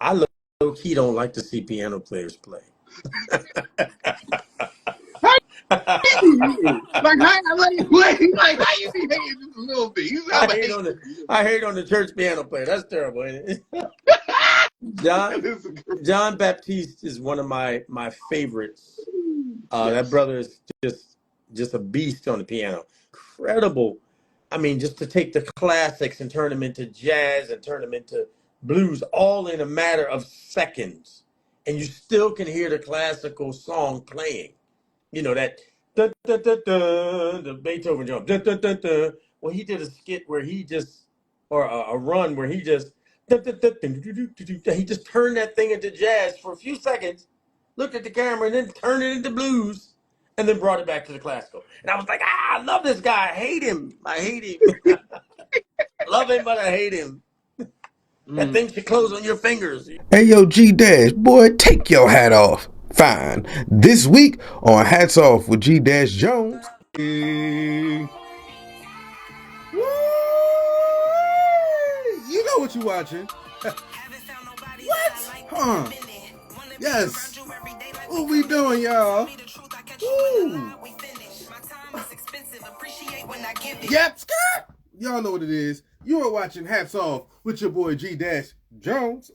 I low key don't like to see piano players play. Like how you play? Like how you be hating just a little bit? You I sound like hate on the I hate on the church piano player. That's terrible, ain't it? John John Baptiste is one of my favorites. That yes. brother is just a beast on the piano. Incredible. I mean, just to take the classics and turn them into jazz and turn them into blues all in a matter of seconds. And you still can hear the classical song playing. You know, that da, da, da, da, the Beethoven jump. Da, da, da, da. Well, he did a skit where he just, or a run where he just, da, da, da, da, da, da, da, da. He just turned that thing into jazz for a few seconds, looked at the camera, and then turned it into blues, and then brought it back to the classical. And I was like, I love this guy. I hate him. I hate him. Love him, but I hate him. That thing should close on your fingers. Hey yo, G Dash, boy, take your hat off. Fine. This week on Hats Off with G Dash Jones. You know what you watching. What? Huh? Yes. What we doing, y'all? Ooh. Yep, skirt. Y'all know what it is. You are watching Hats Off with your boy G Dash Jones,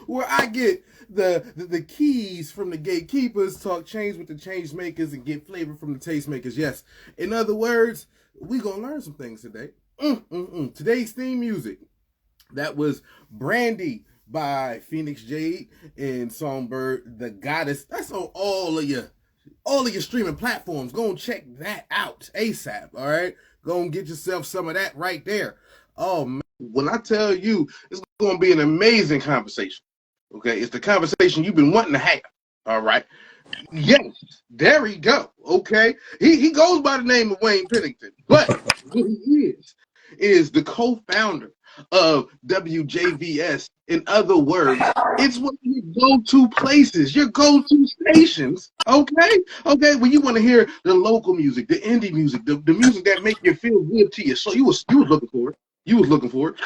where I get the keys from the gatekeepers, talk change with the change makers, and get flavor from the taste makers. Yes. In other words, we gonna learn some things today. Today's theme music, that was Brandy by Fienix, Jade, and Songbird, The Goddess. That's on all of your streaming platforms. Go and check that out ASAP. All right, go and get yourself some of that right there. Oh man, when I tell you, it's going to be an amazing conversation. Okay, it's the conversation you've been wanting to have. All right. Yes, there we go. Okay, he goes by the name of Wayne Pennington, but what he is the co-founder of WJVS. In other words, it's one of your go-to places, your go-to stations. Okay, when you want to hear the local music, the indie music, the music that make you feel good to you. So you was looking for it.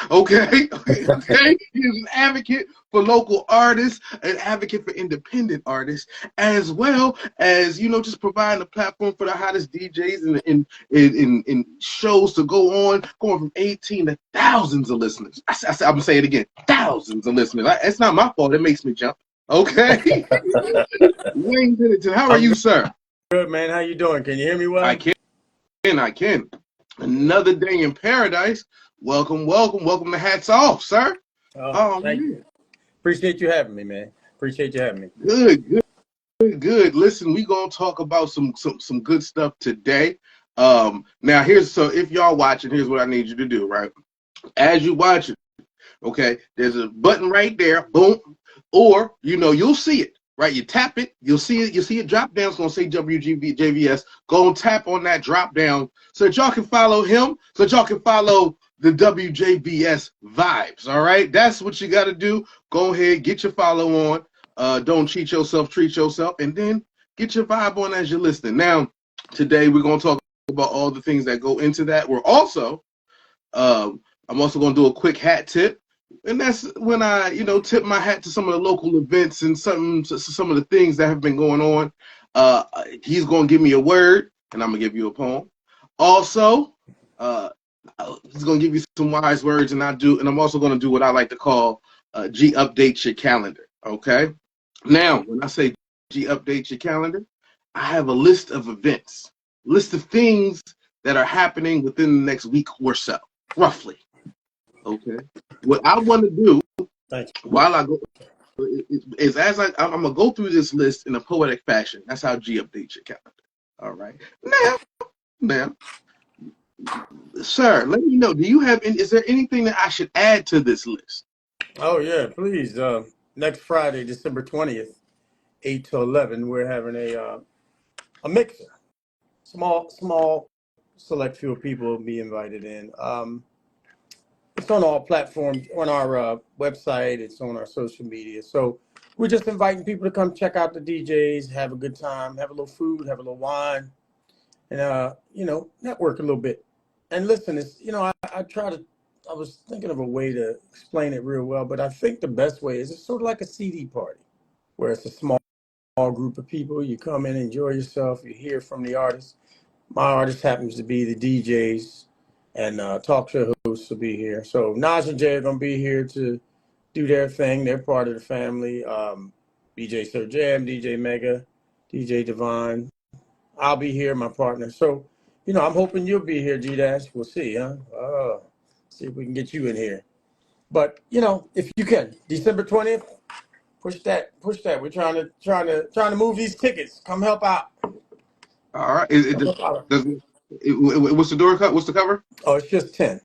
Okay. He's an advocate for local artists, an advocate for independent artists, as well as, just providing a platform for the hottest DJs and shows to go on, going from 18 to thousands of listeners. I'm gonna say it again, thousands of listeners. It's not my fault. It makes me jump. Okay. Wayne Pennington, how are you, sir? Good, man. How you doing? Can you hear me well? I can. Another day in paradise. Welcome to Hats Off, sir. Thank you. Appreciate you having me, man. Appreciate you having me. Good. Listen, we gonna talk about some good stuff today. Now if y'all watching, here's what I need you to do, right? As you watch it, okay, there's a button right there, boom, or you'll see it, right? You tap it, you'll see it drop down. It's gonna say WJVS. Go and tap on that drop down so that y'all can follow him, so that y'all can follow the WJVS vibes. All right, that's what you got to do. Go ahead, get your follow on. Don't cheat yourself, treat yourself, and then get your vibe on as you're listening. Now, today we're gonna talk about all the things that go into that. I'm also gonna do a quick hat tip. And that's when I, tip my hat to some of the local events and some of the things that have been going on. He's going to give me a word, and I'm going to give you a poem. Also, he's going to give you some wise words, and I'm also going to do what I like to call G update your calendar. Okay. Now, when I say G update your calendar, I have a list of events, list of things that are happening within the next week or so, roughly. Okay. What I want to do while I go is I'm gonna go through this list in a poetic fashion. That's how G updates your calendar. All right. Now, sir, let me know. Is there anything that I should add to this list? Oh yeah, please. Next Friday, December 20th, 8 to 11, we're having a mixer. Small, select few people will be invited in. It's on all platforms, on our website. It's on our social media. So we're just inviting people to come check out the DJs, have a good time, have a little food, have a little wine, and network a little bit. And listen, it's I try to I was thinking of a way to explain it real well, but I think the best way is it's sort of like a CD party, where it's a small group of people. You come in, enjoy yourself. You hear from the artists. My artist happens to be the DJs, and talk show hosts will be here. So Naj and Jay are gonna be here to do their thing. They're part of the family. DJ Sir Jam, DJ Mega, DJ Divine. I'll be here, my partner. So, I'm hoping you'll be here, G-Dash. We'll see, huh? See if we can get you in here. But, if you can, December 20th, push that. We're trying to move these tickets. Come help out. All right. Come help out. What's the door cut? What's the cover? Oh, it's just 10.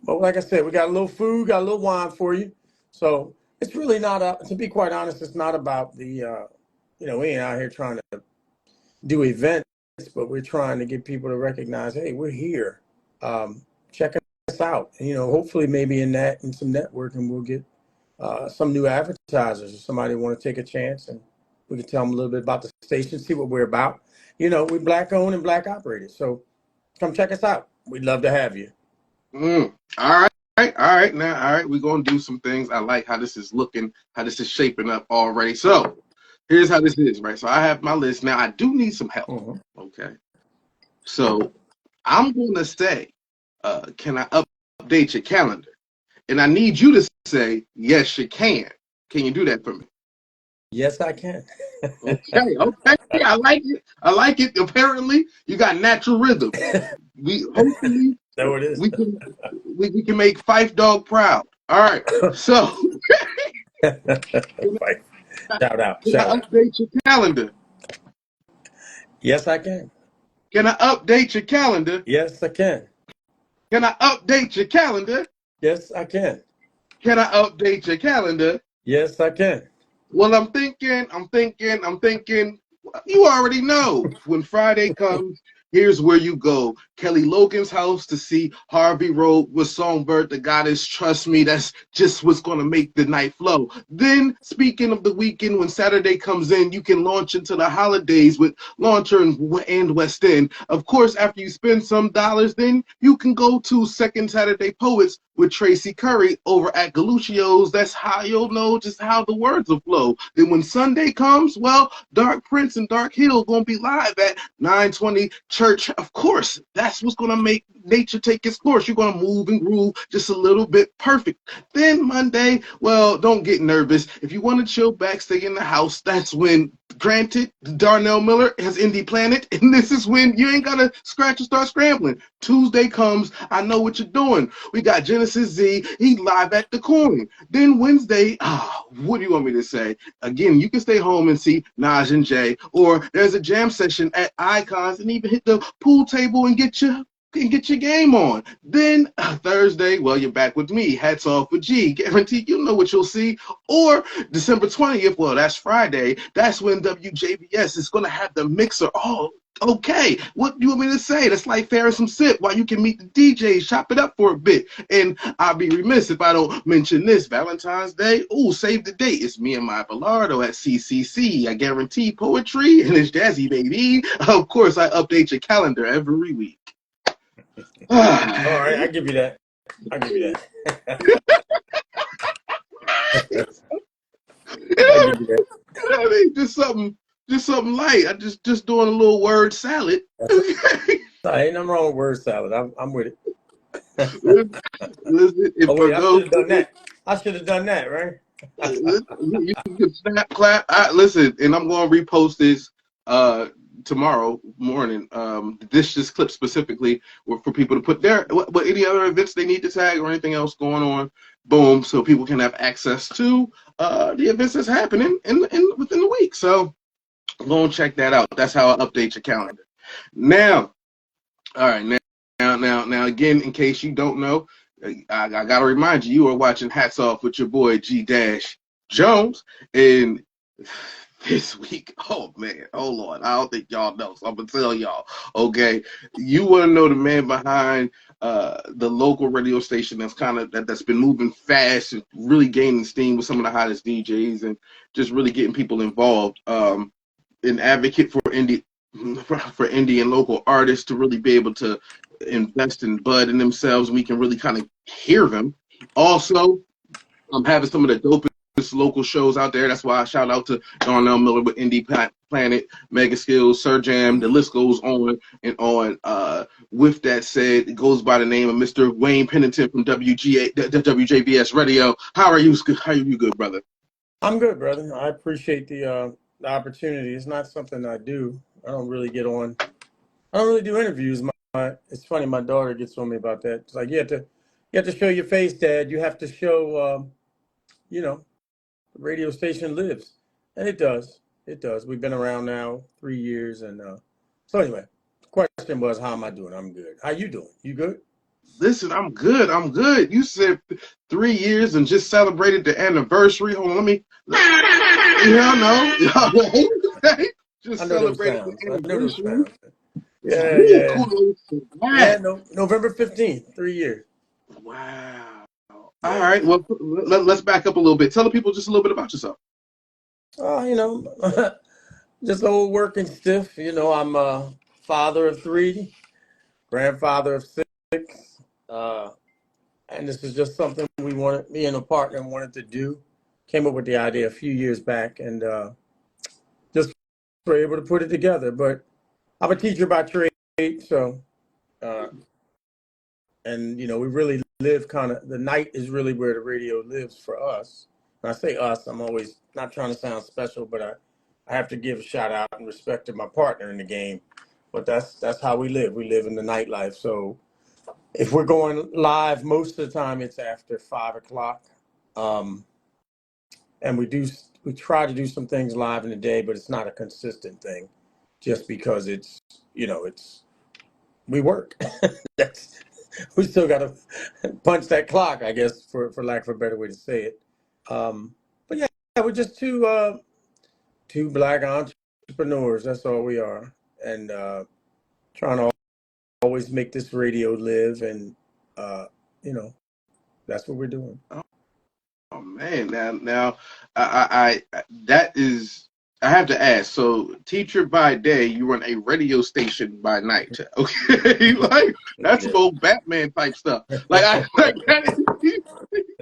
But like I said, we got a little food, got a little wine for you. So it's really not to be quite honest, it's not about the, we ain't out here trying to do events, but we're trying to get people to recognize, hey, we're here. Check us out. And, hopefully maybe in some networking, we'll get some new advertisers or somebody want to take a chance, and we can tell them a little bit about the station, see what we're about. We're Black owned and Black operated. So come check us out. We'd love to have you. All right. Now, all right, we're going to do some things. I like how this is looking, how this is shaping up already. So here's how this is, right? So I have my list. Now, I do need some help, okay? So I'm going to say, can I update your calendar? And I need you to say, yes, you can. Can you do that for me? Yes, I can. Okay. I like it. Apparently, you got natural rhythm. Hopefully, so it is. We can make Fife Dog proud. All right. So, shout out. Can I update your calendar? Yes, I can. Can I update your calendar? Yes, I can. Can I update your calendar? Yes, I can. Can I update your calendar? Yes, I can. Well, I'm thinking. You already know. When Friday comes, here's where you go. Kelly Logan's house to see Harvey Road with Songbird, the goddess. Trust me, that's just what's going to make the night flow. Then, speaking of the weekend, when Saturday comes in, you can launch into the holidays with Launcher and West End. Of course, after you spend some dollars, then you can go to Second Saturday Poets with Tracy Curry over at Galuccio's. That's how you'll know just how the words will flow. Then when Sunday comes, well, Dark Prince and Dark Hill going to be live at 920 Church. Of course, that's what's going to make nature take its course. You're going to move and groove just a little bit perfect. Then Monday, well, don't get nervous. If you want to chill back, stay in the house, that's when, granted, Darnell Miller has Indie Planet, and this is when you ain't got to scratch and start scrambling. Tuesday comes, I know what you're doing. We got Genesis Z, he live at the Coin. Then Wednesday, what do you want me to say? Again, you can stay home and see Naj and Jay, or there's a jam session at Icons, and even hit the pool table and get your game on. Then Thursday, well, you're back with me. Hats off with G. Guaranteed you know what you'll see. Or December 20th, well, that's Friday. That's when WJVS is going to have the mixer. Oh, okay. What do you want me to say? That's like fair some sip while you can meet the DJs, chop it up for a bit. And I'll be remiss if I don't mention this. Valentine's Day, save the date. It's me and my Bellardo at CCC. I guarantee poetry, and it's jazzy, baby. Of course, I update your calendar every week. All right, I give you that. I mean, just something light. I just doing a little word salad. Ain't nothing wrong with word salad. I'm with it. Listen, I should have done that, right? You can snap, clap. Listen, and I'm going to repost this tomorrow morning. This clip specifically for people to put there. What any other events they need to tag or anything else going on, boom, so people can have access to the events that's happening within the week. So go and check that out. That's how I update your calendar. Now, all right, now again, in case you don't know, I gotta remind you, you are watching Hats Off with your boy G-Jones, and this week, oh man, oh Lord, I don't think y'all know, so I'm gonna tell y'all. Okay, you want to know the man behind the local radio station that's been moving fast and really gaining steam with some of the hottest DJs and just really getting people involved. An advocate for indie and local artists to really be able to invest and bud in themselves. We can really kind of hear them. Also, I'm having some of the dopest local shows out there. That's why I shout out to Darnell Miller with Indie Planet, Mega Skills, Sir Jam. The list goes on and on. With that said, it goes by the name of Mr. Wayne Pennington from WJVS Radio. How are you? How are you, good brother? I'm good, brother. I appreciate the opportunity. It's not something I do. I don't really get on. I don't really do interviews. It's funny. My daughter gets on me about that. It's like you have to show your face, Dad. You have to show, the radio station lives, and it does. It does. We've been around now 3 years, and so anyway, the question was, how am I doing? I'm good. How you doing? You good? Listen, I'm good. I'm good. You said 3 years and just celebrated the anniversary. Hold on, let me. Just I know those celebrated sounds. the I know those anniversary. sounds. Yeah, Ooh, yeah, kudos to yeah. that. No, November 15th, 3 years. Wow. All Yeah. right. Well, let's back up a little bit. Tell the people just a little bit about yourself. Oh, just old working stiff. I'm a father of 3, grandfather of 6. And this is just something me and a partner wanted to do. Came up with the idea a few years back, and just were able to put it together. But I'm a teacher by trade, so uh, and we really live the night is really where the radio lives for us. When I say us, I'm always not trying to sound special, but I have to give a shout out and respect to my partner in the game. But that's how we live. We live in the nightlife. So if we're going live, most of the time it's after 5 o'clock. And we try to do some things live in the day, but it's not a consistent thing, just because it's we work. That's we still got to punch that clock, I guess, for lack of a better way to say it. But yeah, we're just two black entrepreneurs. That's all we are, and trying to always make this radio live, and you know that's what we're doing. Oh man, now, I that is. I have to ask. So, teacher by day, you run a radio station by night. Okay, like that's Yeah, both Batman type stuff. Like I like that.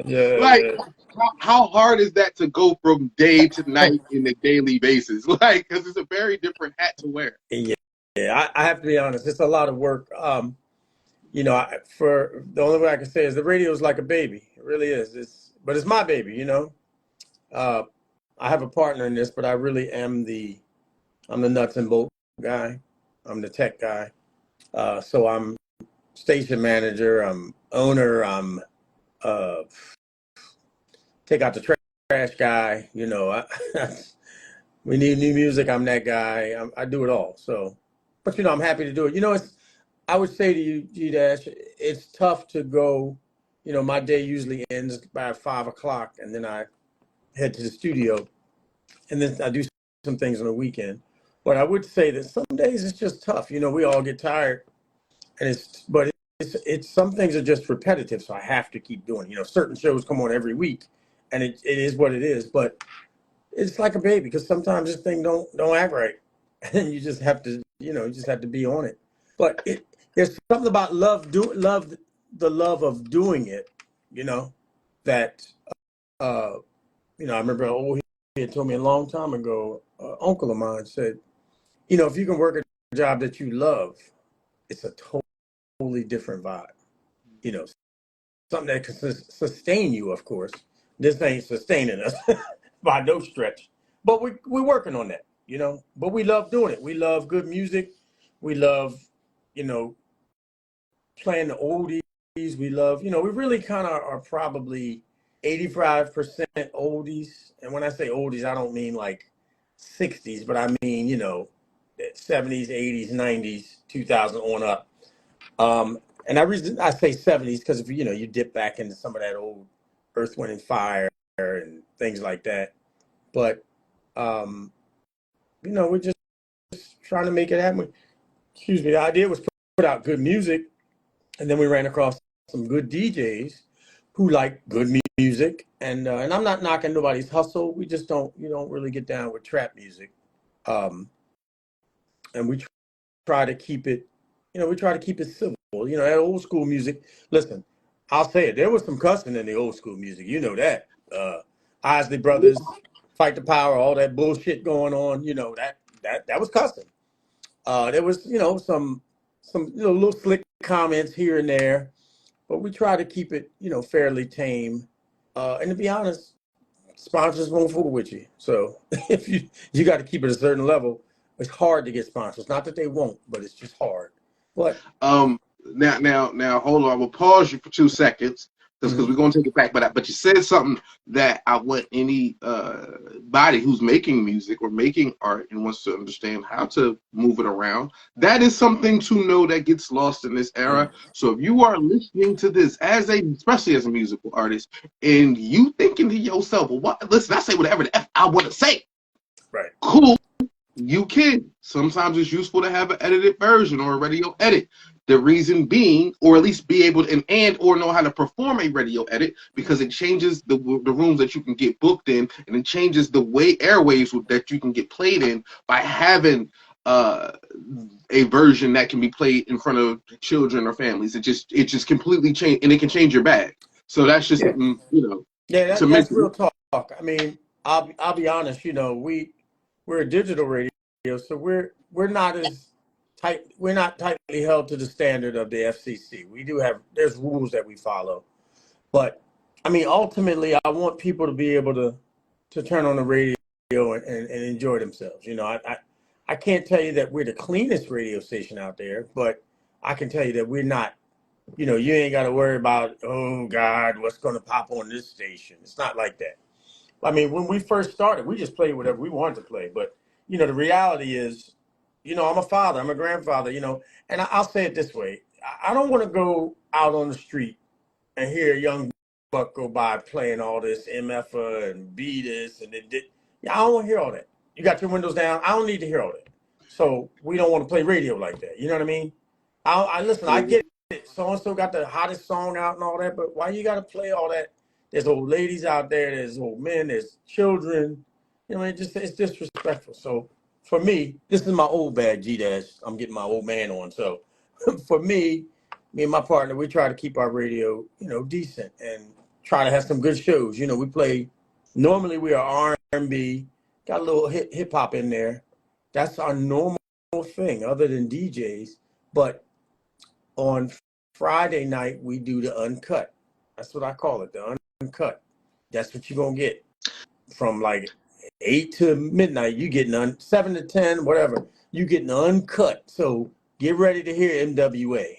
yeah, Like yeah. how hard is that to go from day to night in a daily basis? Like, because it's a very different hat to wear. Yeah, yeah. I have to be honest. It's a lot of work. For the only way I can say is the radio is like a baby. It really is. But it's my baby. Uh, I have a partner in this, but I really I'm the nuts and bolts guy. I'm the tech guy. So I'm station manager. I'm owner. I'm uh, take out the trash guy. We need new music. I'm that guy. I do it all. So, but I'm happy to do it. I would say to you, G Dash, it's tough to go. My day usually ends by 5 o'clock, and then I head to the studio, and then I do some things on the weekend. But I would say that some days it's just tough. We all get tired, and it's some things are just repetitive, so I have to keep doing. Certain shows come on every week, and it is what it is. But it's like a baby, because sometimes this thing don't act right, and you just have to be on it. But there's something about the love of doing it, that I remember he had told me a long time ago. Uncle of mine said, if you can work a job that you love, it's a totally different vibe. You know, something that can sustain you. Of course, this ain't sustaining us by no stretch, but we're working on that. But we love doing it. We love good music. We love, you know, playing the oldies. We love, we really kind of are probably 85% oldies. And when I say oldies, I don't mean like 60s, but I mean, 70s, 80s, 90s, 2000 on up. And I say 70s because if you dip back into some of that old Earth, Wind and Fire and things like that. But we're just trying to make it happen. Excuse me. The idea was to put out good music, and then we ran across some good DJs who like good music. And I'm not knocking nobody's hustle. We just don't really get down with trap music. Um, and we try to keep it, we try to keep it civil. That old school music. Listen, I'll say it. There was some cussing in the old school music. You know that. Isley Brothers, Fight the Power, all that bullshit going on. You know that was cussing. There was some little slick comments here and there, but we try to keep it fairly tame. And to be honest, sponsors won't fool with you. So if you got to keep it a certain level, it's hard to get sponsors. Not that they won't, but it's just hard. But now, hold on. We'll pause you for 2 seconds because we're gonna take it back. But you said something that I want any body who's making music or making art and wants to understand how to move it around. That is something to know that gets lost in this era. So if you are listening to this especially as a musical artist, and you thinking to yourself, well, what? Listen, I say whatever the F I want to say. Right. Cool. You can. Sometimes it's useful to have an edited version or a radio edit. The reason being, or at least be able to or know how to perform a radio edit, because it changes the rooms that you can get booked in, and it changes the airwaves that you can get played in by having a version that can be played in front of children or families. It just completely change, and it can change your bag. So that's just something Yeah, to that's mention. real talk. I mean, I'll be honest. We're a digital radio, so we're not as tight. We're not tightly held to the standard of the FCC. There's rules that we follow, but I mean, ultimately, I want people to be able to turn on the radio and enjoy themselves. I can't tell you that we're the cleanest radio station out there, but I can tell you that we're not. You ain't got to worry about, oh God, what's going to pop on this station. It's not like that. I mean, when we first started, we just played whatever we wanted to play. But, the reality is, I'm a father, I'm a grandfather, and I'll say it this way. I don't want to go out on the street and hear a young buck go by playing all this MFA and B this and then did. Yeah, I don't want to hear all that. You got your windows down. I don't need to hear all that. So we don't want to play radio like that. You know what I mean? I listen, I get it. So-and-so got the hottest song out and all that, but why you got to play all that? There's old ladies out there. There's old men. There's children. It's disrespectful. So for me, this is my old bag, G-Dash. I'm getting my old man on. So for me and my partner, we try to keep our radio, decent and try to have some good shows. We play, normally we are R&B, got a little hip hop in there. That's our normal thing other than DJs. But on Friday night, we do the uncut. That's what I call it, the uncut. That's what you're going to get from like 8 to midnight. You getting 7 to 10, whatever. You getting uncut. So get ready to hear MWA.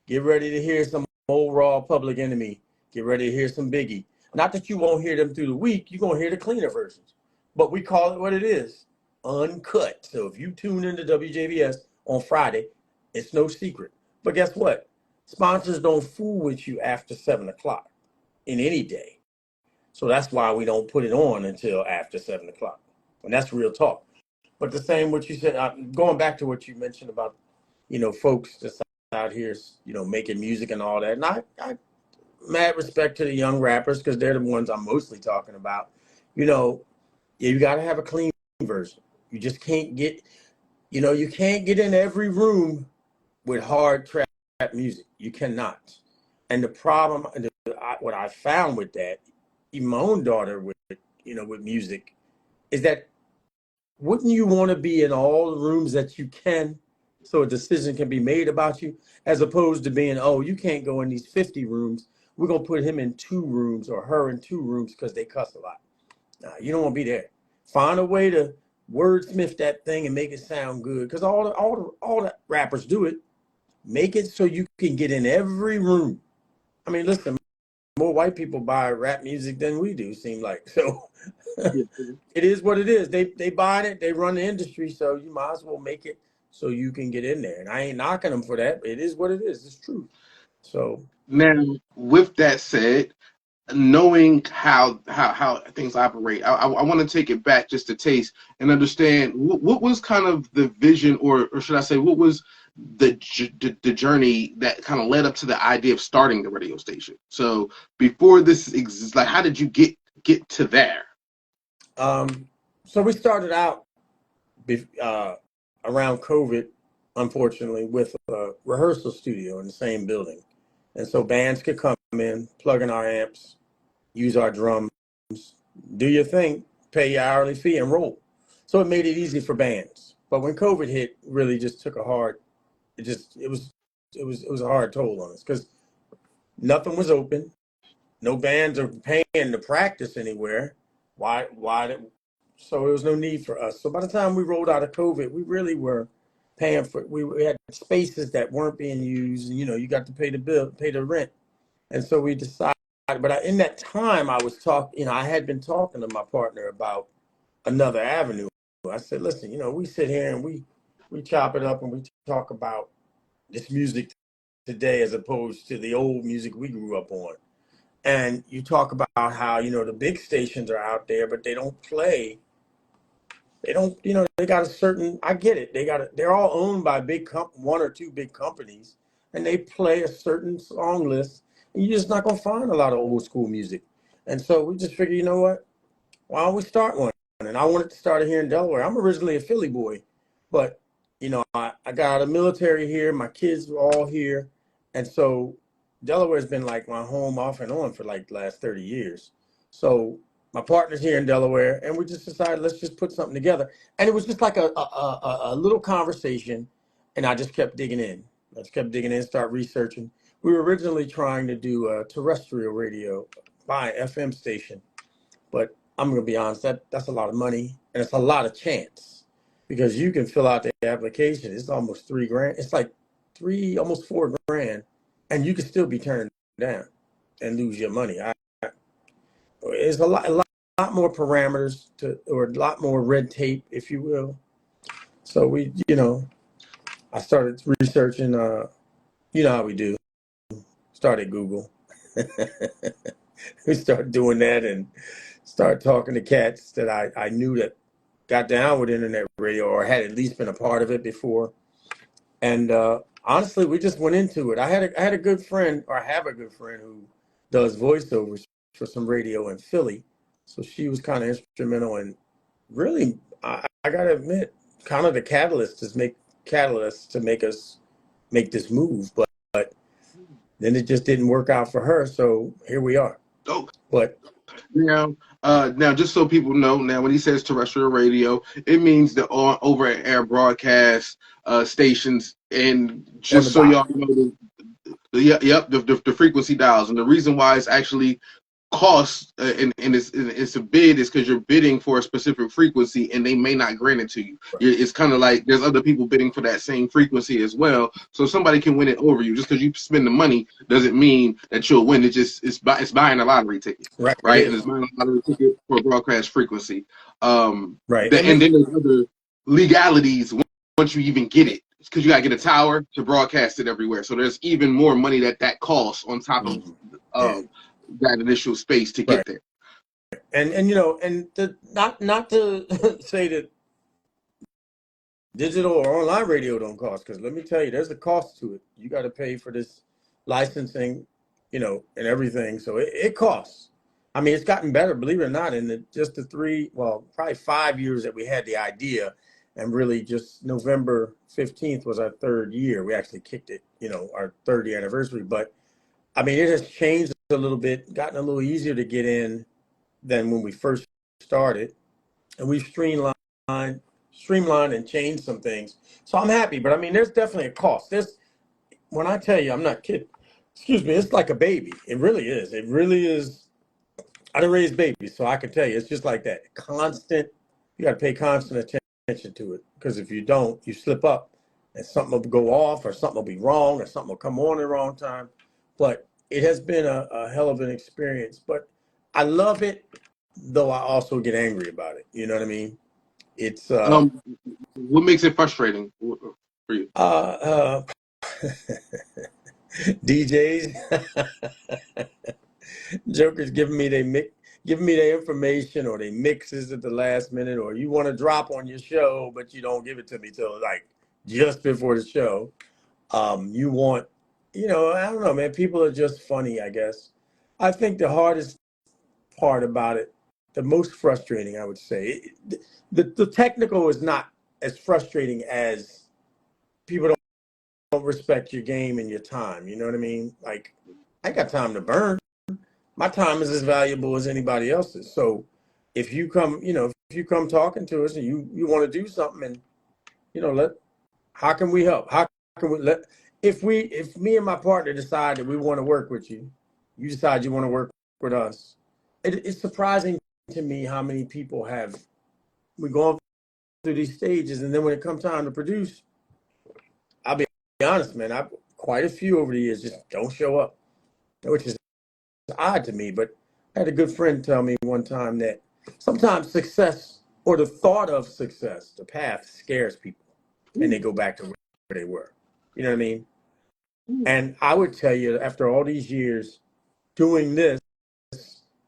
Get ready to hear some old raw Public Enemy. Get ready to hear some Biggie. Not that you won't hear them through the week. You're going to hear the cleaner versions. But we call it what it is, uncut. So if you tune into WJVS on Friday, it's no secret. But guess what? Sponsors don't fool with you after 7 o'clock in any day. So that's why we don't put it on until after 7 o'clock. And that's real talk. But the same what you said, going back to what you mentioned about, folks that's out here, making music and all that. And I mad respect to the young rappers because they're the ones I'm mostly talking about. You got to have a clean version. You just can't get, you can't get in every room with hard trap music. You cannot. And the problem, what I found with that, even my own daughter with music, is that wouldn't you want to be in all the rooms that you can so a decision can be made about you, as opposed to being, oh, you can't go in these 50 rooms. We're going to put him in 2 rooms or her in 2 rooms because they cuss a lot. Nah, you don't want to be there. Find a way to wordsmith that thing and make it sound good, because all the rappers do it. Make it so you can get in every room. I mean, listen, more white people buy rap music than we do, seem like. So it is what it is. They buy it, they run the industry, so you might as well make it so you can get in there. And I ain't knocking them for that. It is what it is. It's true. So Now, with that said, knowing how things operate, I want to take it back just a taste and understand what was kind of the vision, or should I say, what was the journey that kind of led up to the idea of starting the radio station. So before this exists, like, how did you get to there? So we started out around COVID, unfortunately, with a rehearsal studio in the same building. And so bands could come in, plug in our amps, use our drums, do your thing, pay your hourly fee, and roll. So it made it easy for bands. But when COVID hit, really just took a hard. It was a hard toll on us because nothing was open. No bands are paying to practice anywhere. So there was no need for us. So by the time we rolled out of COVID, we really were paying for. We had spaces that weren't being used. And, you got to pay the bill, pay the rent, and so we decided. But in that time, I was talking. I had been talking to my partner about another avenue. I said, listen, we sit here and we chop it up and we talk about this music today as opposed to the old music we grew up on. And you talk about how, the big stations are out there, but they don't play. They don't, they got a certain, I get it. They're all owned by one or two big companies, and they play a certain song list, and you're just not going to find a lot of old school music. And so we just figured, you know what? Why don't we start one? And I wanted to start it here in Delaware. I'm originally a Philly boy, but, I got out of the military here. My kids were all here. And so Delaware's been like my home off and on for like the last 30 years. So my partner's here in Delaware, and we just decided, let's just put something together. And it was just like a little conversation, and I just kept digging in. Start researching. We were originally trying to do a terrestrial radio by FM station, but I'm going to be honest, that's a lot of money, and it's a lot of chance because you can fill out the application. It's almost $3,000. It's like almost $4,000, and you can still be turned down and lose your money. It's a lot more parameters or a lot more red tape, if you will. So I started researching. You know how we do. Started Google. We started doing that and started talking to cats that I knew that got down with internet radio or had at least been a part of it before. And honestly, we just went into it. I had a good friend, or I have a good friend who does voiceovers for some radio in Philly. So she was kind of instrumental in really, I got to admit, kind of the catalyst to make us make this move. But then it just didn't work out for her. So here we are. Oh, But now, just so people know, now when he says terrestrial radio, it means the over-air broadcast stations, and just so y'all know, the frequency dials, and the reason why it's actually costs and it's a bid is because you're bidding for a specific frequency and they may not grant it to you. It's kind of like there's other people bidding for that same frequency as well, so somebody can win it over you. Just because you spend the money doesn't mean that you'll win. It's buying a lottery ticket, right? And it's buying a lottery ticket for a broadcast frequency. Right. And then there's other legalities once you even get it, because you gotta get a tower to broadcast it everywhere. So there's even more money that costs on top of that initial space to get there. And not to say that digital or online radio don't cost, because let me tell you, there's a cost to it. You got to pay for this licensing, and everything. So it costs. I mean, it's gotten better, believe it or not, in just the probably 5 years that we had the idea, and really just November 15th was our third year. We actually kicked it, our third year anniversary. But I mean, it has changed a little bit, gotten a little easier to get in than when we first started, and we've streamlined and changed some things. So I'm happy, but I mean, there's definitely a cost. When I tell you, I'm not kidding. Excuse me, it's like a baby. It really is. It really is. I done raised babies, so I can tell you, it's just like that. You got to pay constant attention to it, because if you don't, you slip up, and something will go off, or something will be wrong, or something will come on at the wrong time. But it has been a hell of an experience. But I love it, though I also get angry about it. You know what I mean? It's what makes it frustrating for you? DJs, jokers giving me their information, or they mixes at the last minute, or you want to drop on your show, but you don't give it to me till like just before the show. You want, I don't know, man. People are just funny, I guess. I think the hardest part about it, the most frustrating, I would say, the technical is not as frustrating as people respect your game and your time. You know what I mean? Like, I ain't got time to burn. My time is as valuable as anybody else's. So if you come, if you come talking to us and you want to do something, and how can we help? How can we if me and my partner decide that we want to work with you, you decide you want to work with us. It's surprising to me how many people we go through these stages, and then when it comes time to produce, I'll be honest, man, quite a few over the years just don't show up, which is odd to me. But I had a good friend tell me one time that sometimes success, or the thought of success, the path, scares people, and they go back to where they were. You know what I mean? And I would tell you, after all these years doing this,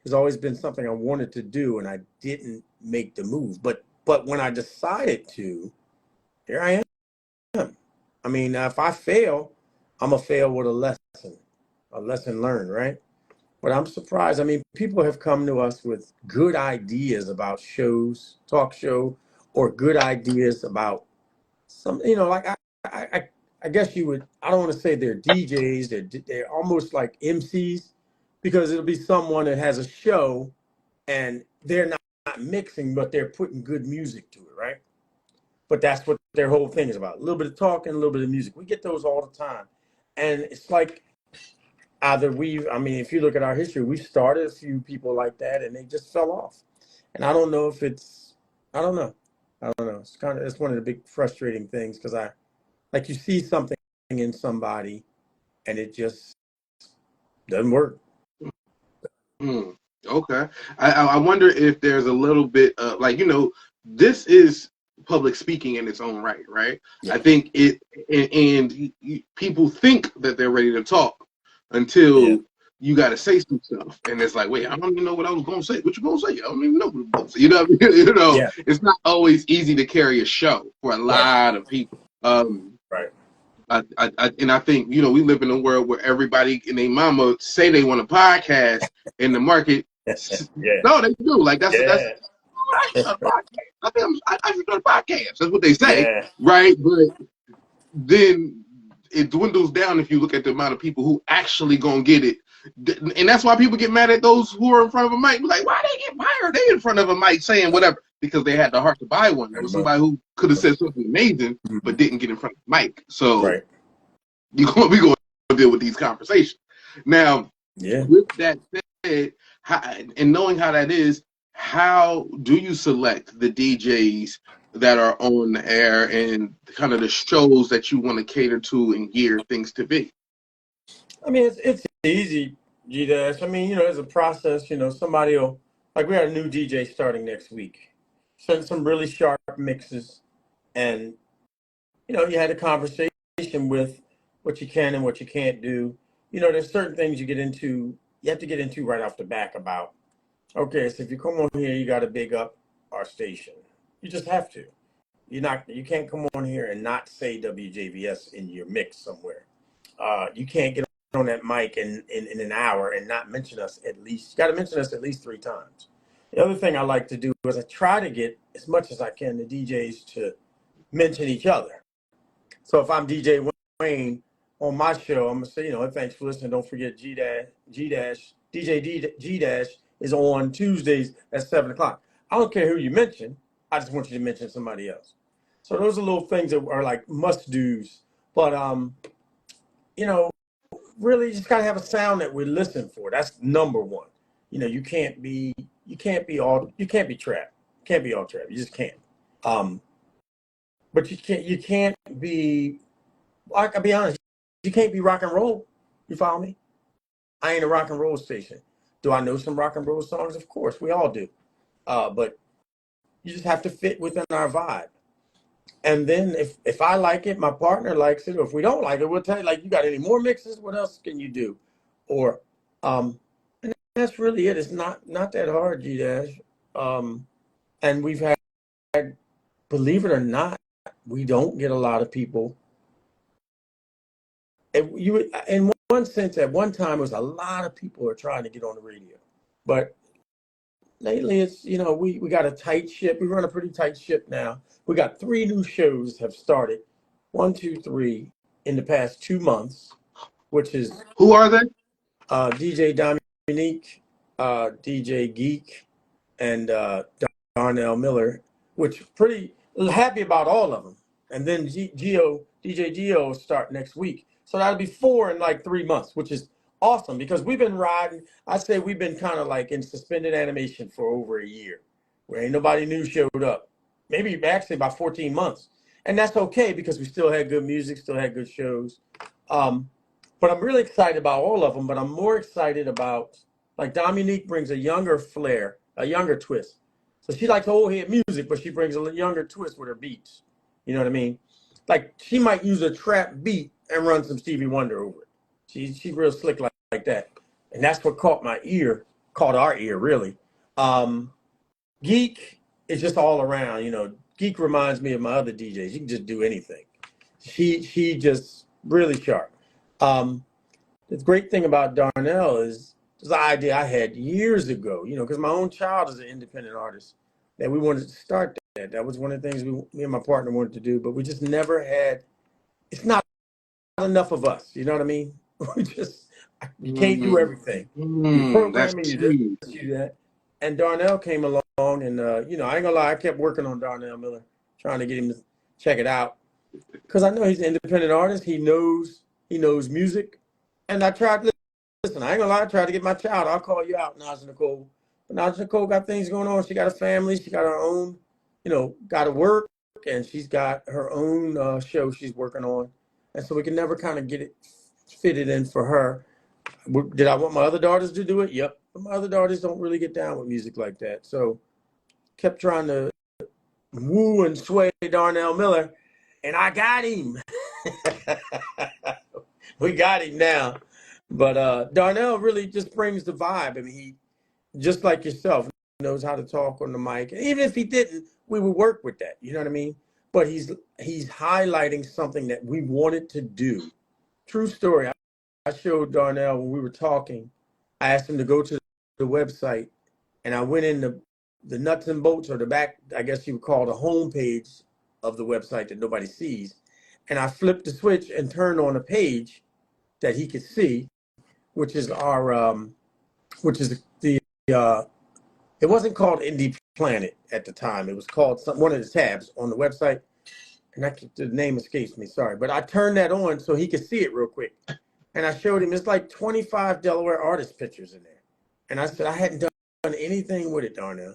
has always been something I wanted to do, and I didn't make the move. But when I decided to, here I am. I mean, if I fail, I'm going to fail with a lesson learned, right? But I'm surprised. I mean, people have come to us with good ideas about shows, talk show, or good ideas about some, like I guess you would, I don't want to say they're DJs, they're almost like MCs, because it'll be someone that has a show and they're not mixing, but they're putting good music to it, right? But that's what their whole thing is about. A little bit of talking, a little bit of music. We get those all the time. And it's like if you look at our history, we started a few people like that and they just fell off. And I don't know if I don't know. It's one of the big frustrating things, because like you see something in somebody and it just doesn't work. Okay. I wonder if there's a little bit of, this is public speaking in its own right, right? Yeah. I think people think that they're ready to talk until you got to say some stuff. And it's like, wait, I don't even know what I was going to say. What you going to say? I don't even know what I'm going to say. You know what I mean? It's not always easy to carry a show for a lot of people. Right. I think, we live in a world where everybody and their mama say they want a podcast in the market. No, they do. Like, that's I should do a podcast. That's what they say, right? But then it dwindles down if you look at the amount of people who actually gonna get it. And that's why people get mad at those who are in front of a mic. Like, why are they in front of a mic saying whatever? Because they had the heart to buy one. It was somebody who could have said something amazing, but didn't get in front of the mic. So we going to deal with these conversations. Now, with that said, and knowing how that is, how do you select the DJs that are on the air and kind of the shows that you want to cater to and gear things to be? I mean, it's easy, G-Dash. I mean, there's a process. Somebody will, like, we had a new DJ starting next week. Send some really sharp mixes, and you had a conversation with what you can and what you can't do. There's certain things you have to get into right off the back about, okay, so if you come on here, you got to big up our station. You just have to. You can't come on here and not say WJVS in your mix somewhere. You can't get on that mic in an hour and not mention us at least. You got to mention us at least 3 times. The other thing I like to do is I try to get, as much as I can, the DJs to mention each other. So if I'm DJ Wayne on my show, I'm going to say, thanks for listening. Don't forget DJ G-Dash is on Tuesdays at 7 o'clock. I don't care who you mention. I just want you to mention somebody else. So those are little things that are like must-dos. But, really you just got to have a sound that we listen for. That's number one. You can't be trap. You can't be all trap. You just can't. But you can't be, I'll be honest, you can't be rock and roll. You follow me? I ain't a rock and roll station. Do I know some rock and roll songs? Of course, we all do. But you just have to fit within our vibe. And then if I like it, my partner likes it, or if we don't like it, we'll tell you, like, you got any more mixes? What else can you do? Or, and that's really it. It's not that hard, G-Dash. And we've had, believe it or not, we don't get a lot of people. In one sense, at one time, it was a lot of people who are trying to get on the radio. But lately, it's, we got a tight ship. We run a pretty tight ship now. We got 3 new shows have started. 1, 2, 3. in the past 2 months, which is Who are they? DJ Dominique, DJ Geek, and Darnell Miller, which pretty happy about all of them. And then DJ Geo will start next week. So that'll be 4 in like 3 months, which is awesome because we've been riding. I say we've been kind of like in suspended animation for over a year, where ain't nobody new showed up. Maybe actually about 14 months. And that's okay because we still had good music, still had good shows. But I'm really excited about all of them, but I'm more excited about, like Dominique brings a younger flair, a younger twist. So she likes old head music, but she brings a younger twist with her beats. You know what I mean? Like she might use a trap beat and run some Stevie Wonder over it. She's real slick like that. And that's what caught our ear really. Geek is just all around, Geek reminds me of my other DJs. You can just do anything. She just really sharp. The great thing about Darnell is the idea I had years ago, because my own child is an independent artist, that we wanted to start that. That was one of the things me and my partner wanted to do, but we just never had. It's not enough of us. You know what I mean? You can't do everything. You That's programming, you huge. this, you that. And Darnell came along, and I ain't gonna lie, I kept working on Darnell Miller, trying to get him to check it out, because I know he's an independent artist. He knows music, and I tried. Listen, I ain't gonna lie, I tried to get my child. I'll call you out, Naja Nicole. But Naja Nicole got things going on. She got a family. She got her own, got to work, and she's got her own show she's working on, and so we can never kind of get it fitted in for her. Did I want my other daughters to do it? Yep. But my other daughters don't really get down with music like that. So kept trying to woo and sway Darnell Miller, and I got him. We got him now. But Darnell really just brings the vibe. I mean, he, just like yourself, knows how to talk on the mic. And even if he didn't, we would work with that. You know what I mean? But he's highlighting something that we wanted to do. True story. I showed Darnell when we were talking. I asked him to go to the website, and I went in the nuts and bolts, or the back, I guess you would call the home page of the website that nobody sees. And I flipped the switch and turned on a page that he could see, which is it wasn't called Indie Planet at the time. It was called one of the tabs on the website, and the name escapes me. Sorry, but I turned that on so he could see it real quick, and I showed him it's like 25 Delaware artist pictures in there, and I said I hadn't done anything with it, Darnell,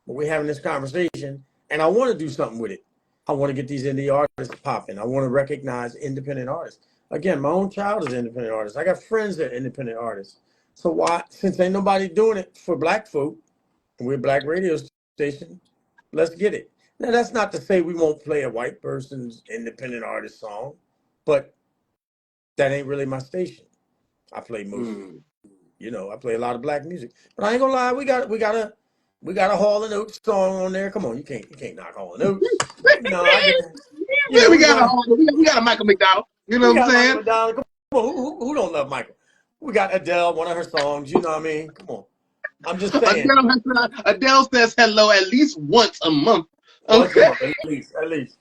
but we're having this conversation, and I want to do something with it. I want to get these indie artists popping. I want to recognize independent artists. Again, my own child is an independent artist. I got friends that are independent artists. So why, since ain't nobody doing it for black folk, and we're a black radio station, let's get it. Now, that's not to say we won't play a white person's independent artist song, but that ain't really my station. I play I play a lot of black music. But I ain't gonna lie, we got a Hall and Oates song on there. Come on, you can't knock Hall and Oates. I get that. Yeah, we got a Michael McDonald. You know We what I'm got Michael saying? McDonald. Come on, who don't love Michael? We got Adele, one of her songs. You know what I mean? Come on. I'm just saying. Adele says hello at least once a month. Once a Okay. month, at least.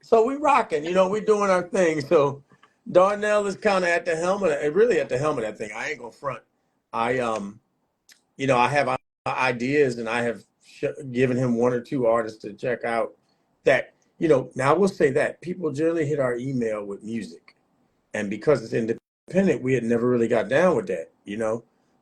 So we rocking. We doing our thing. So Darnell is kind of at the helm of that. Really at the helm of that thing. I ain't gonna front. I I have ideas, and I have given him one or two artists to check out. That now we'll say that people generally hit our email with music, and because it's independent, we had never really got down with that,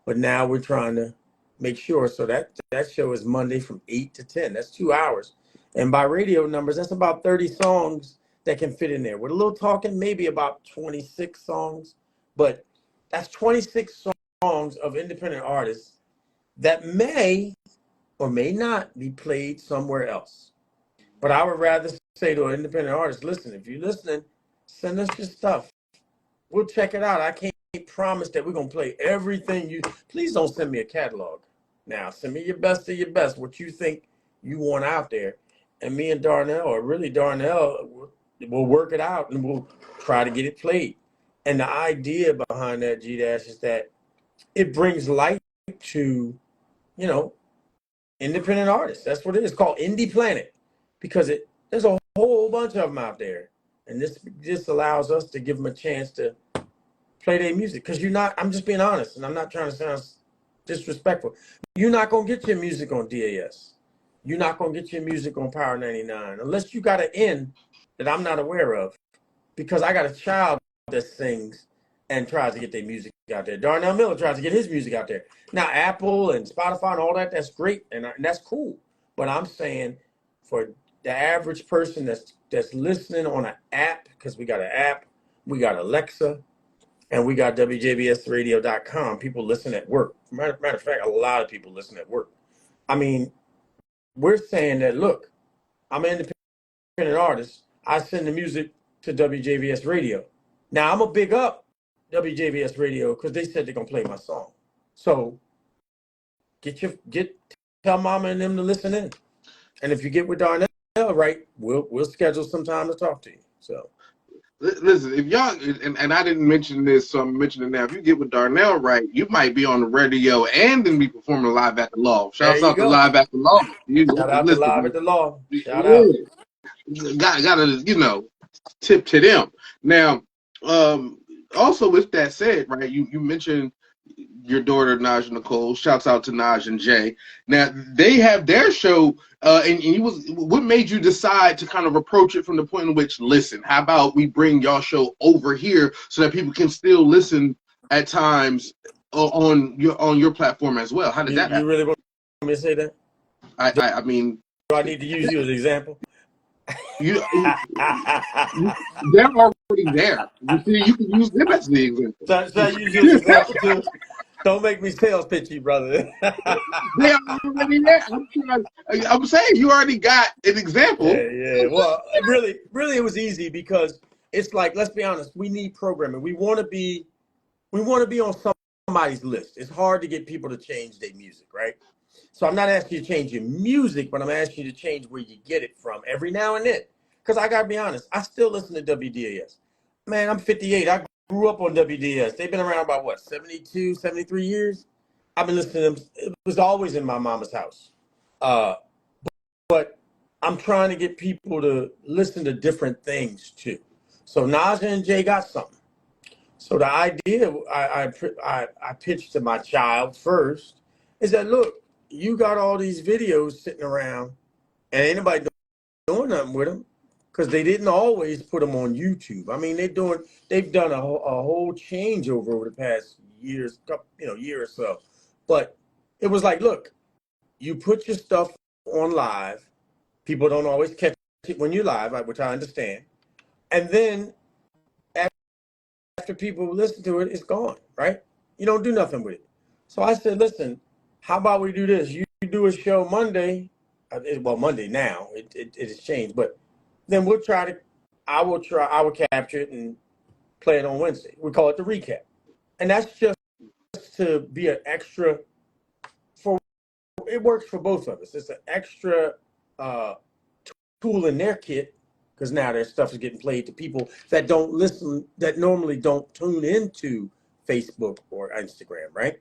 But now we're trying to make sure. So that show is Monday from 8 to 10. That's 2 hours. And by radio numbers, that's about 30 songs that can fit in there. With a little talking, maybe about 26 songs. But that's 26 songs of independent artists that may or may not be played somewhere else. But I would rather say to an independent artist, listen, if you're listening, send us your stuff. We'll check it out. I can't promise that we're going to play everything please don't send me a catalog. Now, send me your best of your best, what you think you want out there. And me and Darnell, or really Darnell, we'll work it out and we'll try to get it played. And the idea behind that, G-Dash, is that it brings light to, independent artists. That's what it is. It's called Indie Planet, because there's a whole bunch of them out there. And this allows us to give them a chance to play their music. Because I'm just being honest, and I'm not trying to sound disrespectful. You're not going to get your music on DAS. You're not going to get your music on Power 99 unless you got an in that I'm not aware of. Because I got a child that sings and tries to get their music out there. Darnell Miller tries to get his music out there. Now, Apple and Spotify and all that, that's great, and that's cool. But I'm saying for the average person that's listening on an app, because we got an app, we got Alexa, and we got WJVSradio.com. People listen at work. Matter of fact, a lot of people listen at work. I mean, we're saying that, look, I'm an independent artist. I send the music to WJVS Radio. Now, I'm going to big up WJVS Radio because they said they're going to play my song. So tell mama and them to listen in. And if you get with Darnell, right, we'll schedule some time to talk to you. So listen, if y'all, and I didn't mention this, so I'm mentioning it now. If you get with Darnell right, you might be on the radio and then be performing live at the Loft. Shouts out to Live at the Loft. Shout out to Live at the Loft. Shout out. Got tip to them. Now, also with that said, right, you mentioned your daughter Naj Nicole. Shouts out to Naj and Jay. Now they have their show, and what made you decide to kind of approach it from the point in which, listen, how about we bring y'all show over here so that people can still listen at times on your platform as well? How did that happen? You really want me to say that? I mean, do I need to use you as an example? They're already there. You see, you can use them as the example. Should I use you as an example too? Don't make me sales pitch you, brother. They are already there. I'm saying you already got an example. Yeah. Well, really, it was easy because it's like, let's be honest, we need programming. We want to be on somebody's list. It's hard to get people to change their music, right? So I'm not asking you to change your music, but I'm asking you to change where you get it from every now and then. Because I got to be honest, I still listen to WDAS. Man, I'm 58. I grew up on WDAS. They've been around about, 72, 73 years? I've been listening to them. It was always in my mama's house. But I'm trying to get people to listen to different things, too. So Naja and Jay got something. So the idea I pitched to my child first is that, look, you got all these videos sitting around and ain't nobody doing nothing with them because they didn't always put them on YouTube. I mean, they've done a whole changeover over the past year or so. But it was like, look, you put your stuff on live. People don't always catch it when you're live, which I understand. And then after people listen to it, it's gone, right? You don't do nothing with it. So I said, listen, how about we do this? You do a show Monday. Well, Monday now. It has changed. But then I will capture it and play it on Wednesday. We call it the recap. And that's just to be an extra it works for both of us. It's an extra tool in their kit because now their stuff is getting played to people that don't listen, that normally don't tune into Facebook or Instagram, right?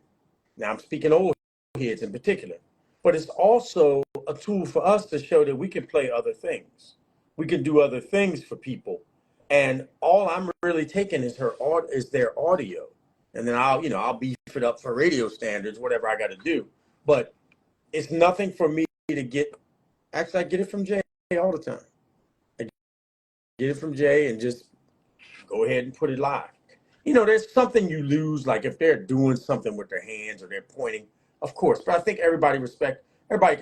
Now I'm speaking old heads in particular, but it's also a tool for us to show that we can play other things. We can do other things for people. And all I'm really taking is their audio. And then I'll beef it up for radio standards, whatever I got to do. But it's nothing for me to get. Actually, I get it from Jay all the time. I get it from Jay and just go ahead and put it live. There's something you lose, like if they're doing something with their hands or they're pointing, of course. But I think everybody can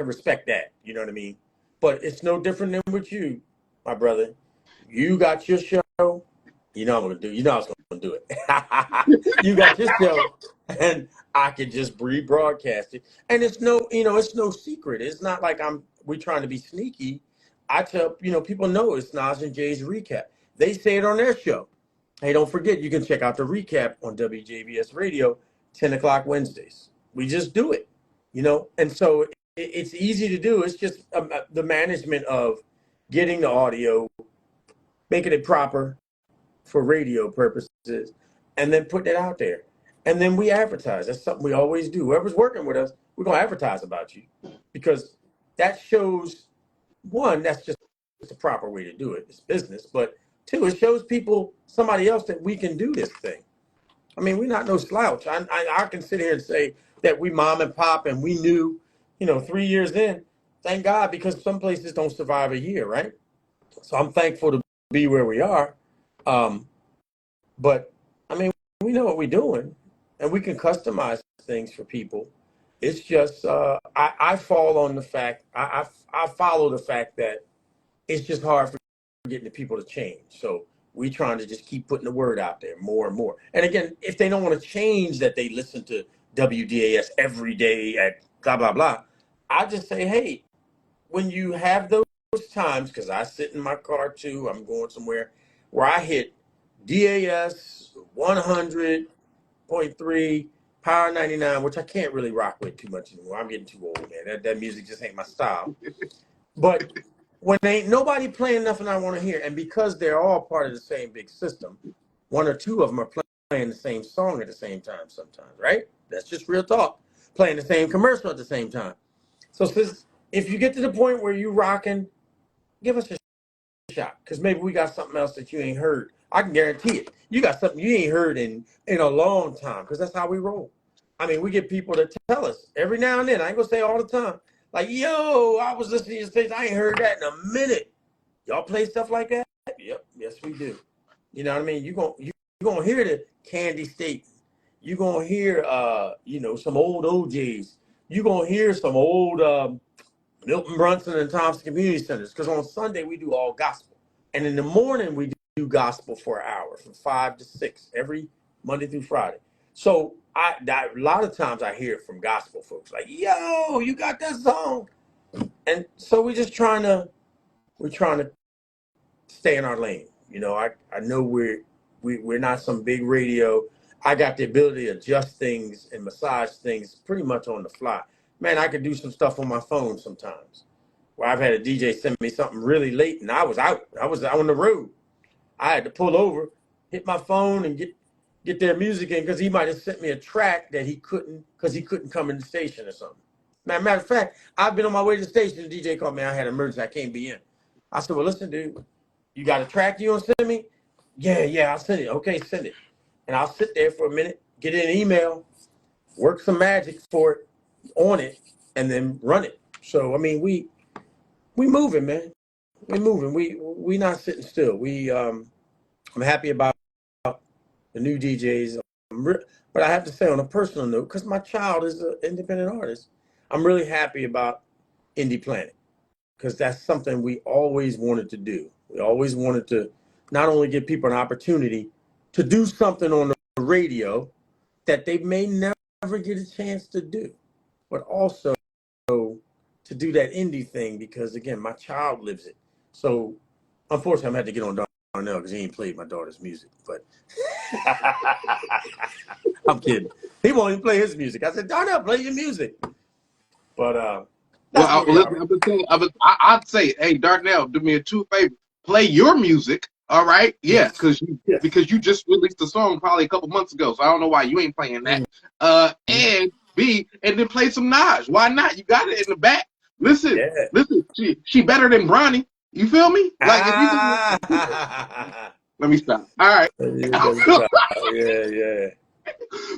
respect that. You know what I mean? But it's no different than with you, my brother. You got your show. You know I was gonna do it. You got your show, and I could just rebroadcast it. And it's no secret. It's not like we're trying to be sneaky. I tell people know it's Nas and Jay's recap. They say it on their show. Hey, don't forget you can check out the recap on WJVS Radio, 10 o'clock Wednesdays. We just do it, and so it's easy to do. It's just the management of getting the audio, making it proper for radio purposes, and then putting it out there. And then we advertise. That's something we always do. Whoever's working with us, we're going to advertise about you because that shows, one, that's just the proper way to do it. It's business. But Two, it shows people, somebody else, that we can do this thing. I mean, we're not no slouch. I can sit here and say that we mom and pop and we knew, 3 years in, thank God, because some places don't survive a year, right? So I'm thankful to be where we are. But I mean, we know what we're doing and we can customize things for people. It's just, I fall on the fact, I follow the fact that it's just hard for getting the people to change. So we trying to just keep putting the word out there more and more. And again, if they don't want to change that they listen to WDAS every day at blah, blah, blah, I just say, hey, when you have those times, because I sit in my car too, I'm going somewhere where I hit DAS 100.3, Power 99, which I can't really rock with too much anymore. I'm getting too old, man. That music just ain't my style. But when ain't nobody playing nothing I want to hear, and because they're all part of the same big system, one or two of them are playing the same song at the same time sometimes, right? That's just real talk. Playing the same commercial at the same time. So if you get to the point where you rocking, give us a shot, because maybe we got something else that you ain't heard. I can guarantee it. You got something you ain't heard in a long time, because that's how we roll. I mean, we get people to tell us every now and then. I ain't gonna say all the time. Like, yo, I was listening to your station. I ain't heard that in a minute. Y'all play stuff like that? Yep, yes we do. You know what I mean? You gonna hear the Candy State. You gonna hear some old OJs. You gonna hear some old Milton Brunson and Thompson Community Centers, because on Sunday we do all gospel, and in the morning we do gospel for an hour from 5 to 6 every Monday through Friday. So a lot of times I hear from gospel folks like, "Yo, you got that song," and so we're trying to stay in our lane. I know we're not some big radio. I got the ability to adjust things and massage things pretty much on the fly. Man, I could do some stuff on my phone sometimes. Where I've had a DJ send me something really late and I was out. I was out on the road. I had to pull over, hit my phone, and get their music in, because he might have sent me a track that he couldn't, because he couldn't come in the station or something. Matter of fact, I've been on my way to the station. The DJ called me. I had an emergency. I can't be in. I said, well, listen, dude, you got a track you want to send me? Yeah, I'll send it. Okay, send it. And I'll sit there for a minute, get an email, work some magic for it, on it, and then run it. So, I mean, we moving, man. We moving. We not sitting still. I'm happy about the new DJs. But I have to say, on a personal note, because my child is an independent artist, I'm really happy about Indie Planet, because that's something we always wanted to do. We always wanted to not only give people an opportunity to do something on the radio that they may never get a chance to do, but also to do that indie thing, because, again, my child lives it. So, unfortunately, I'm going to have to get on Darnell because he ain't played my daughter's music. But I'm kidding. He won't even play his music. I said, Darnell, play your music. But that's Well, where we are. I'd say, hey, Darnell, do me a two favor. Play your music, all right? Yeah, because Yes. you just released a song probably a couple months ago, so I don't know why you ain't playing that. And B, and then play some Naj. Why not? You got it in the back. Listen, Yeah. she better than Brandy. You feel me? Like if you let me stop. All right. Yeah.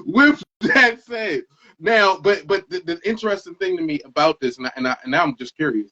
With that said, now, but the interesting thing to me about this, and now I'm just curious.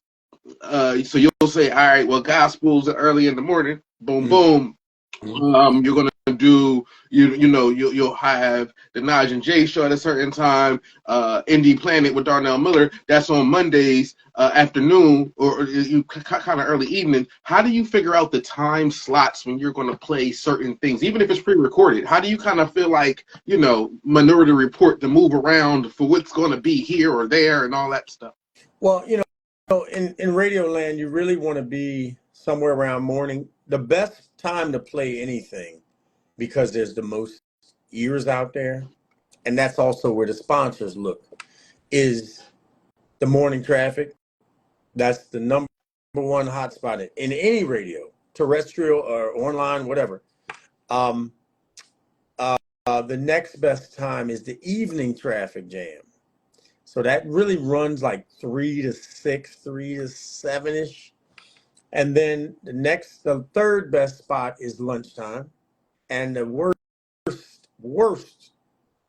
So you'll say, all right, well, gospel's early in the morning. Boom, boom. You're gonna do you'll have the Naj and Jay show at a certain time. Indie Planet with Darnell Miller, that's on Mondays afternoon, or you kind of early evening. How do you figure out the time slots when you're going to play certain things, even if it's pre-recorded? How do you kind of feel like, Minority Report, to move around for what's going to be here or there and all that stuff? Well, in radio land, you really want to be somewhere around morning. The best time to play anything, because there's the most ears out there, and that's also where the sponsors look, is the morning traffic. That's the number one hotspot in any radio, terrestrial or online, whatever. The next best time is the evening traffic jam. So that really runs like 3 to 6, 3 to 7-ish. And then the third best spot is lunchtime. And the worst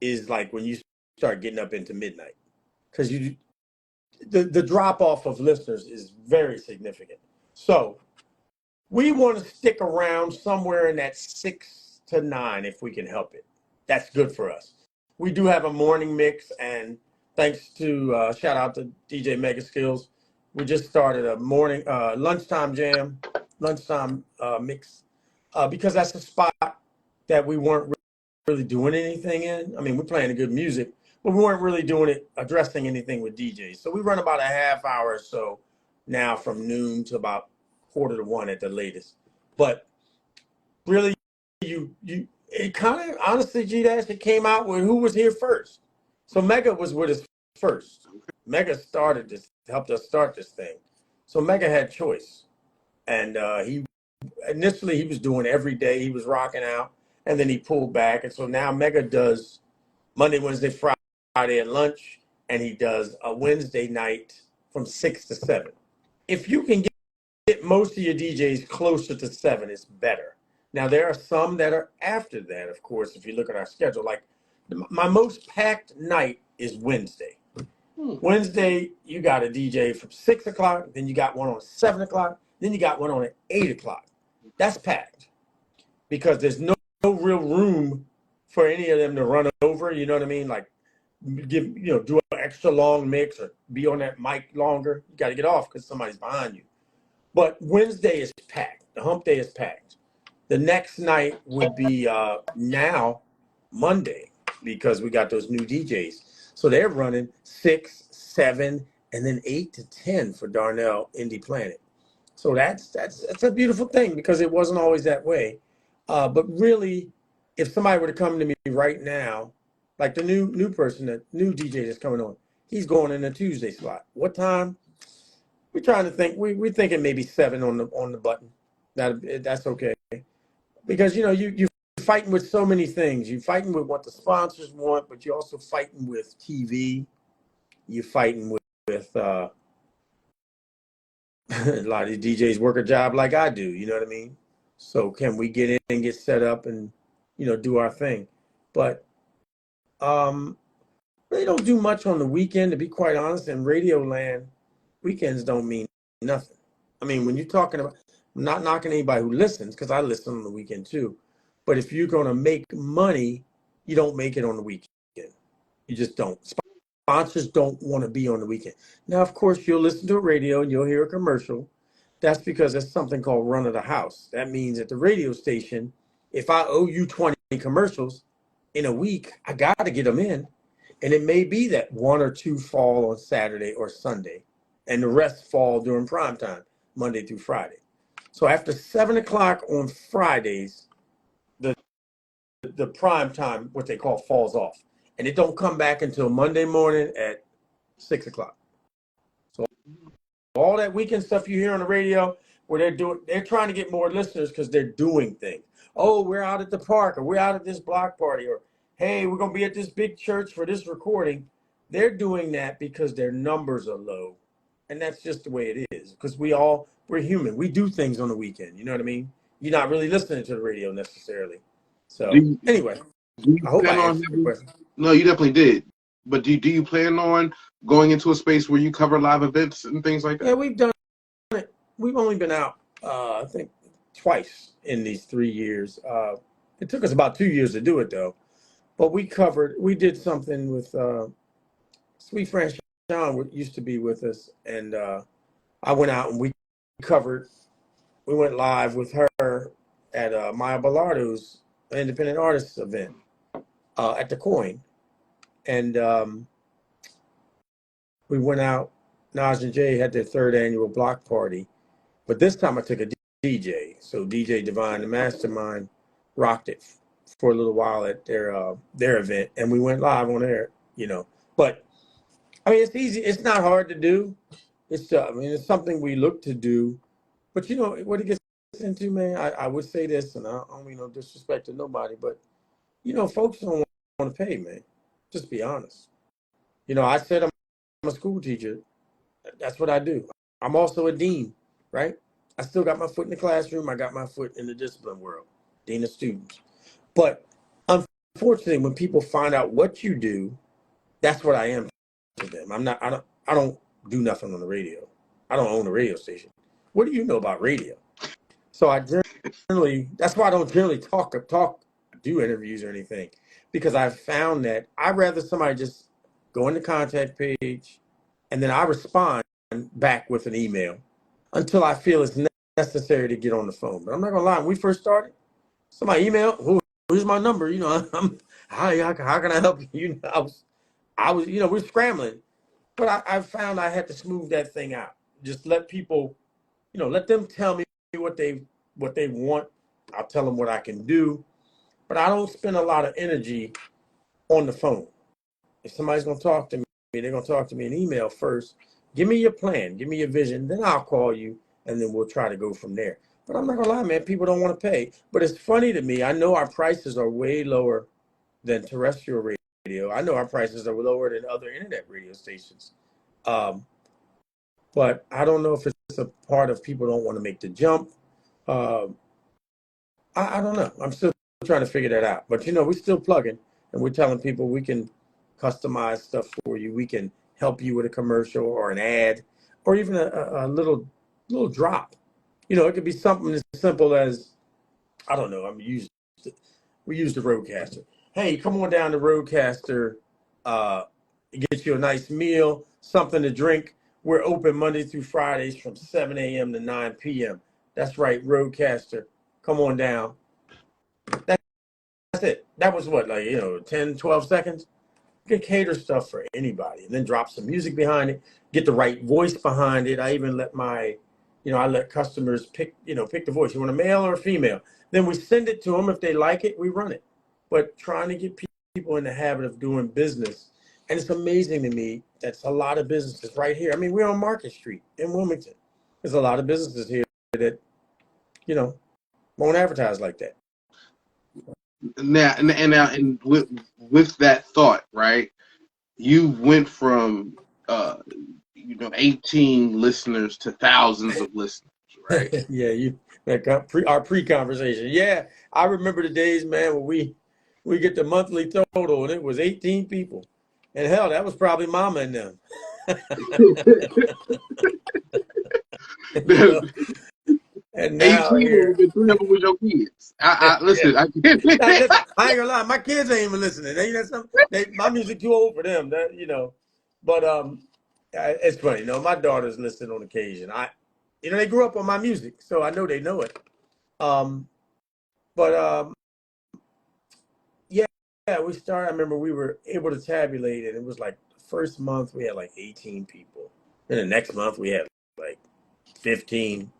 is like when you start getting up into midnight. Because the drop off of listeners is very significant. So we want to stick around somewhere in that 6 to 9 if we can help it. That's good for us. We do have a morning mix, and thanks to shout out to DJ Mega Skills, we just started a morning lunchtime jam, lunchtime mix, because that's a spot that we weren't really doing anything in. I mean, we're playing the good music, but we weren't really doing it, addressing anything with DJs. So we run about a half hour or so now from noon to about quarter to 1 at the latest. But really, it kind of, honestly, G-Dash, it came out with who was here first. So Mega was with us first. Mega helped us start this thing. So Mega had choice. And initially he was doing every day. He was rocking out. And then he pulled back. And so now Mega does Monday, Wednesday, Friday at lunch. And he does a Wednesday night from 6 to 7. If you can get most of your DJs closer to 7, it's better. Now, there are some that are after that, of course, if you look at our schedule. Like my most packed night is Wednesday. Wednesday, you got a DJ from 6 o'clock, then you got one on 7 o'clock, then you got one on at 8 o'clock. That's packed because there's no real room for any of them to run over. You know what I mean? Like do an extra long mix or be on that mic longer. You got to get off because somebody's behind you. But Wednesday is packed. The hump day is packed. The next night would be now Monday because we got those new DJs. So they're running 6, 7, and then 8 to 10 for Darnell Indie Planet. So that's a beautiful thing because it wasn't always that way. But really, if somebody were to come to me right now, like the new person, the new DJ that's coming on, he's going in a Tuesday slot. What time? We're trying to think. We're thinking maybe 7 on the button. That's okay. Because you're fighting with so many things. You're fighting with what the sponsors want, but you're also fighting with TV. You're fighting with a lot of these DJs work a job like I do. You know what I mean? So can we get in and get set up and do our thing? But they don't do much on the weekend, to be quite honest. In Radio Land, weekends don't mean nothing. I mean, when you're talking about, I'm not knocking anybody who listens because I listen on the weekend too. But if you're going to make money, you don't make it on the weekend. You just don't. Sponsors don't want to be on the weekend. Now, of course, you'll listen to a radio and you'll hear a commercial. That's because there's something called run of the house. That means at the radio station, if I owe you 20 commercials in a week, I got to get them in. And it may be that 1 or 2 fall on Saturday or Sunday, and the rest fall during prime time, Monday through Friday. So after 7 o'clock on Fridays, the prime time, what they call, falls off. And it don't come back until Monday morning at 6 o'clock. So all that weekend stuff you hear on the radio where they're trying to get more listeners because they're doing things. Oh, we're out at the park, or we're out at this block party, or hey, we're going to be at this big church for this recording. They're doing that because their numbers are low. And that's just the way it is because we're human. We do things on the weekend. You know what I mean? You're not really listening to the radio necessarily. So anyway, I hope I answered your question. No, you definitely did. But do you plan on going into a space where you cover live events and things like that? Yeah, we've done it. We've only been out, I think, twice in these 3 years. It took us about 2 years to do it, though. But we did something with Sweet Fran Sean used to be with us. And I went out and we went live with her at Maya Bellardo's independent artists event at the Coin. And we went out. Naj and Jade had their 3rd annual block party, but this time I took a DJ. So DJ Divine, the Mastermind, rocked it for a little while at their event, and we went live on air. But I mean, it's easy. It's not hard to do. It's something we look to do. But what it gets into, man. I would say this, and I don't mean no disrespect to nobody, but folks don't want to pay, man. Just be honest. I said I'm a school teacher. That's what I do. I'm also a dean, right? I still got my foot in the classroom. I got my foot in the discipline world, dean of students. But unfortunately, when people find out what you do, that's what I am to them. I don't do nothing on the radio. I don't own a radio station. What do you know about radio? So I generally, that's why I don't generally do interviews or anything, because I've found that I'd rather somebody just go in the contact page and then I respond back with an email until I feel it's necessary to get on the phone. But I'm not gonna lie, when we first started, somebody emailed, here's my number. You know, how can I help you? You know, we're scrambling, but I found I had to smooth that thing out. Just let people, let them tell me what they want. I'll tell them what I can do, but I don't spend a lot of energy on the phone. If somebody's gonna talk to me, they're gonna talk to me in email first. Give me your plan, give me your vision, then I'll call you, and then we'll try to go from there. But I'm not gonna lie, man, people don't want to pay. But it's funny to me. I know our prices are way lower than terrestrial radio. I know our prices are lower than other internet radio stations. But I don't know if it's a part of people don't want to make the jump. Uh, I don't know. I'm still trying to figure that out. But we're still plugging, and we're telling people we can customize stuff for you. We can help you with a commercial or an ad, or even a little drop. It could be something as simple as, I don't know. We use the Roadcaster. Hey, come on down to Roadcaster. Get you a nice meal, something to drink. We're open Monday through Fridays from 7 a.m. to 9 p.m. That's right, Roadcaster. Come on down. That's it. That was what, 10, 12 seconds? You can cater stuff for anybody, and then drop some music behind it, get the right voice behind it. I even let I let customers pick the voice. You want a male or a female? Then we send it to them. If they like it, we run it. But trying to get people in the habit of doing business. And it's amazing to me that's a lot of businesses right here. I mean, we're on Market Street in Wilmington. There's a lot of businesses here that, won't advertise like that. And with that thought, right? You went from 18 listeners to thousands of listeners, right? Yeah, our pre-conversation. Yeah, I remember the days, man, when we get the monthly total and it was 18 people. And hell, that was probably mama and them. And now 18 here. of them, 3 of them with your kids. Listen, Yeah. I get Now, it. listen, I ain't gonna lie, my kids ain't even listening. My music too old for them. But it's funny. My daughters listen on occasion. They grew up on my music, so I know they know it. But yeah, we started. I remember we were able to tabulate it. It was like the first month we had like 18 people. Then the next month we had like 15.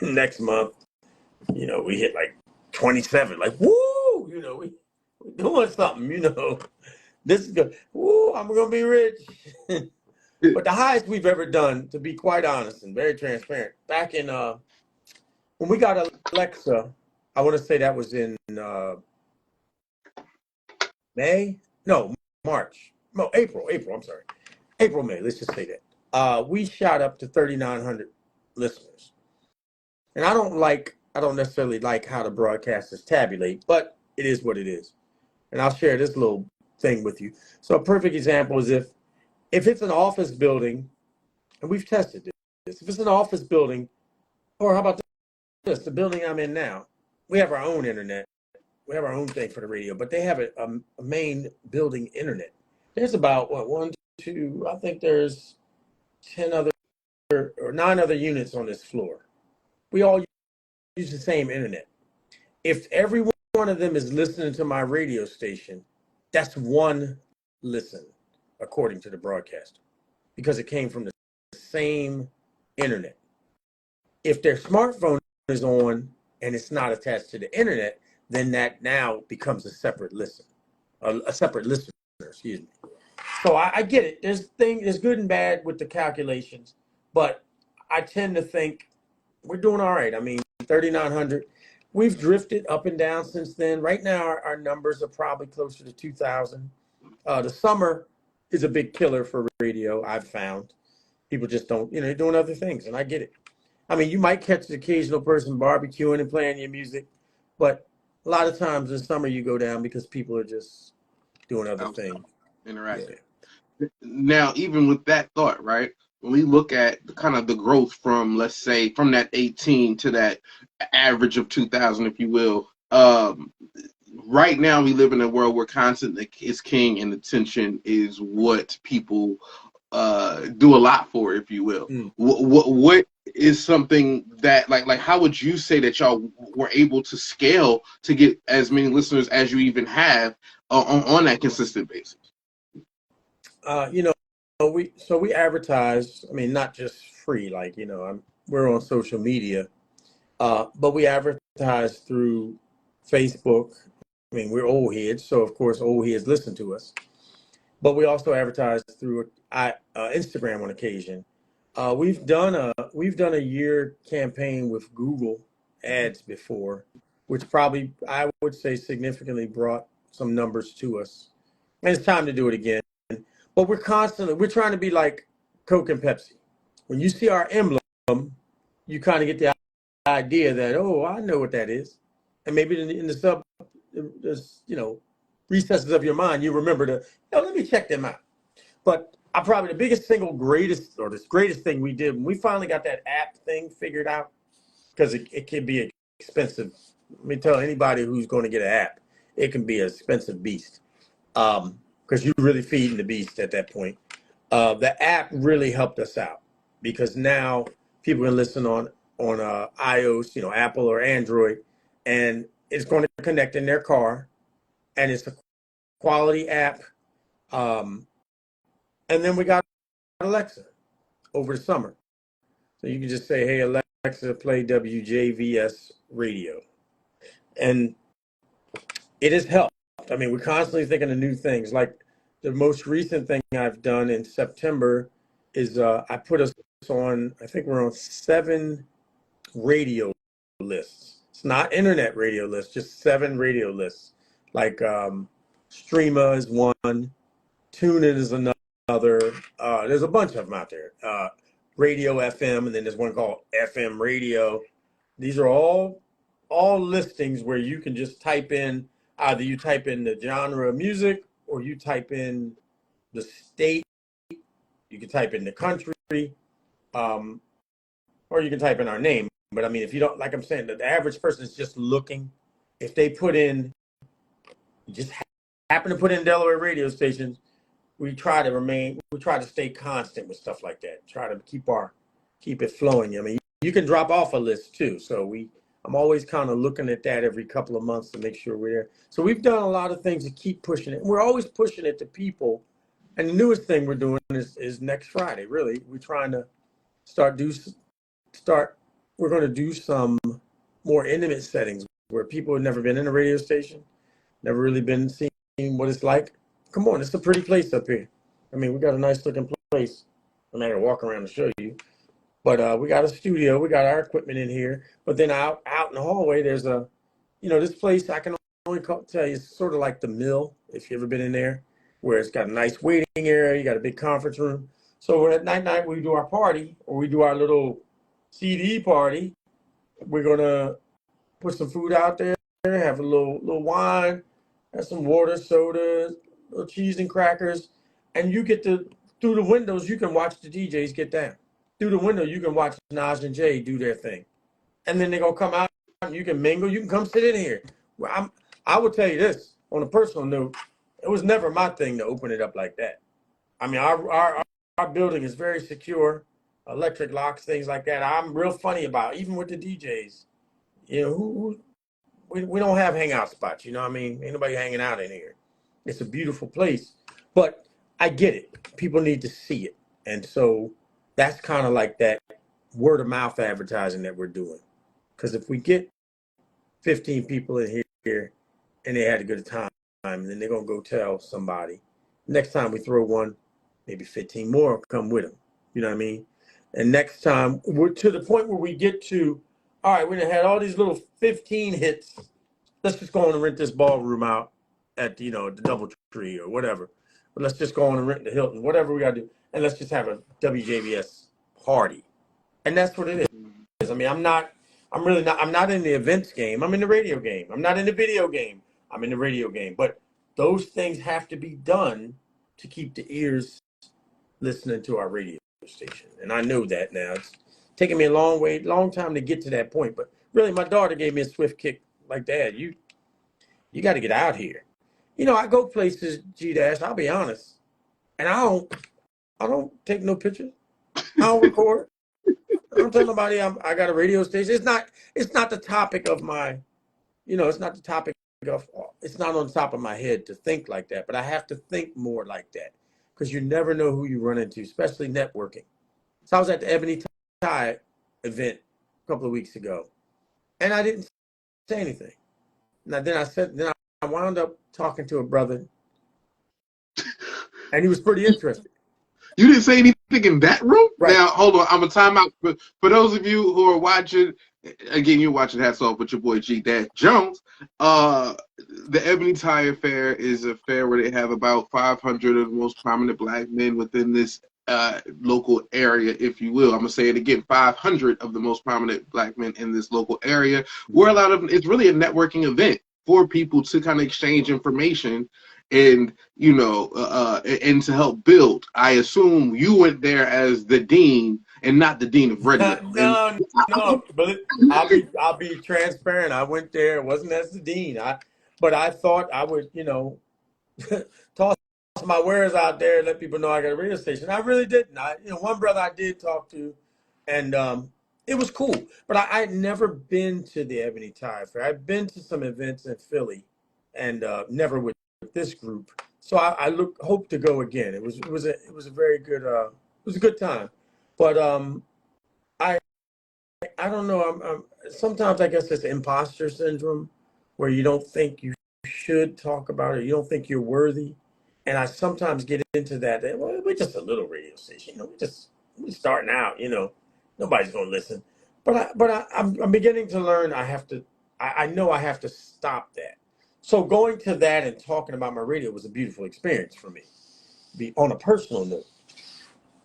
Next month, we hit like 27. Like, woo! We're doing something. This is good. Woo! I'm gonna be rich. But the highest we've ever done, to be quite honest and very transparent, back in when we got Alexa, I want to say that was in May? No, March. No, April. I'm sorry. April, May. Let's just say that. We shot up to 3,900 listeners. And I don't necessarily like how the broadcasters tabulate, but it is what it is. And I'll share this little thing with you. So a perfect example is if it's an office building, and we've tested this, if it's an office building, or how about this, the building I'm in now, we have our own internet. We have our own thing for the radio, but they have a main building internet. There's about, one, two, I think there's 10 other or 9 other units on this floor. We all use the same internet. If every one of them is listening to my radio station, that's one listen, according to the broadcaster, because it came from the same internet. If their smartphone is on and it's not attached to the internet, then that now becomes a separate listen, a separate listener, excuse me. So I get it. There's good and bad with the calculations, but I tend to think we're doing all right. I mean, 3,900. We've drifted up and down since then. Right now, our numbers are probably closer to 2,000. The summer is a big killer for radio, I've found. People just don't, they're doing other things, and I get it. I mean, you might catch the occasional person barbecuing and playing your music, but a lot of times in summer you go down because people are just doing other Outside things. Yeah. interactive. Now, even with that thought, right? When we look at kind of the growth from, let's say, from that 18 to that average of 2000, if you will, right now we live in a world where content is king and attention is what people do a lot for, if you will. Mm. What is something that like how would you say that y'all were able to scale to get as many listeners as you even have on that consistent basis? You know, we advertise. I mean, not just free, like we're on social media, but we advertise through Facebook. I mean, we're old heads, so of course old heads listen to us. But we also advertise through Instagram on occasion. We've done a year campaign with Google Ads before, which probably I would say significantly brought some numbers to us. And it's time to do it again. But we're trying to be like Coke and Pepsi. When you see our emblem, you kind of get the idea that, oh, I know what that is. And maybe in the recesses of your mind, you remember let me check them out. But I probably the biggest single greatest thing we did when we finally got that app thing figured out, because it can be expensive. Let me tell anybody who's going to get an app, it can be an expensive beast. Because you're really feeding the beast at that point. The app really helped us out because now people can listen on iOS, Apple or Android, and it's going to connect in their car, and it's a quality app. And then we got Alexa over the summer, so you can just say, "Hey Alexa, play WJVS Radio," and it has helped. I mean, we're constantly thinking of new things. Like the most recent thing I've done in September is I put us on, I think we're on 7 radio lists. It's not internet radio lists, just 7 radio lists. Like Streama is one, TuneIn is another. There's a bunch of them out there. Radio FM, and then there's one called FM Radio. These are all listings where you can just type in, either you type in the genre of music or you type in the state, you can type in the country, or you can type in our name. But I mean, if you don't, like I'm saying, the average person is just looking. If they put in, just happen to put in Delaware radio stations, we try to stay constant with stuff like that. Try to keep it flowing. I mean, you can drop off a list too. So I'm always kind of looking at that every couple of months to make sure we're there. So we've done a lot of things to keep pushing it. We're always pushing it to people. And the newest thing we're doing is next Friday, really. We're trying to we're going to do some more intimate settings where people have never been in a radio station, never really been seeing what it's like. Come on, it's a pretty place up here. I mean, we got a nice looking place. I'm not gonna walk around and show you, but we got a studio. We got our equipment in here. But then out in the hallway, there's this place I can only tell you, it's sort of like the Mill, if you've ever been in there, where it's got a nice waiting area. You got a big conference room. So at night we do our party, or we do our little CD party. We're gonna put some food out there, have a little wine, have some water, soda, little cheese and crackers, and you get to, through the windows, you can watch the DJs get down. Through the window, you can watch Naj and Jade do their thing. And then they're going to come out and you can mingle. You can come sit in here. Well, I will tell you this, on a personal note, it was never my thing to open it up like that. I mean, our building is very secure, electric locks, things like that. I'm real funny about, even with the DJs, we don't have hangout spots, you know what I mean? Ain't nobody hanging out in here. It's a beautiful place, but I get it. People need to see it. And so that's kind of like that word of mouth advertising that we're doing. Because if we get 15 people in here and they had a good time, then they're going to go tell somebody. Next time we throw one, maybe 15 more come with them. You know what I mean? And next time, we're to the point where we get to, all right, we had all these little 15 hits. Let's just go on and rent this ballroom out at the DoubleTree or whatever. But let's just go on and rent the Hilton, whatever we got to do. And let's just have a WJVS party. And that's what it is. I mean, I'm really not, I'm not in the events game. I'm in the radio game. I'm not in the video game. I'm in the radio game. But those things have to be done to keep the ears listening to our radio station. And I know that now. It's taken me a long time to get to that point. But really, my daughter gave me a swift kick like, Dad, you got to get out here. You know, I go places, G-Dash, I'll be honest, and I don't take no pictures. I don't record. I don't tell nobody I got a radio station. It's not the topic of my, it's not the topic of, it's not on the top of my head to think like that, but I have to think more like that because you never know who you run into, especially networking. So I was at the Ebony Tie event a couple of weeks ago, and I didn't say anything. Now, then I wound up talking to a brother, and he was pretty interested. You didn't say anything in that room? Right. Now, hold on. I'm going to time out. For those of you who are watching, again, you're watching Hats Off with your boy G. Jones. The Ebony Tie Affair is a fair where they have about 500 of the most prominent black men within this local area, if you will. I'm going to say it again, 500 of the most prominent black men in this local area. Where a lot of it's really a networking event for people to kind of exchange information and and to help build. I assume you went there as the dean and not the dean of radio. No, but I'll be transparent. I went there. It wasn't as the dean. But I thought I would, toss my wares out there and let people know I got a radio station. I really didn't. One brother I did talk to, and it was cool. But I had never been to the Ebony Tie Fair. I've been to some events in Philly, and never with this group. So I hope to go again. It was a very good it was a good time. But I don't know. Sometimes I guess it's imposter syndrome where you don't think you should talk about it. You don't think you're worthy. And I sometimes get into that. Well, we're just a little radio station. We're starting out. Nobody's gonna listen. But I'm beginning to learn. I know I have to stop that. So going to that and talking about my radio was a beautiful experience for me. On a personal note.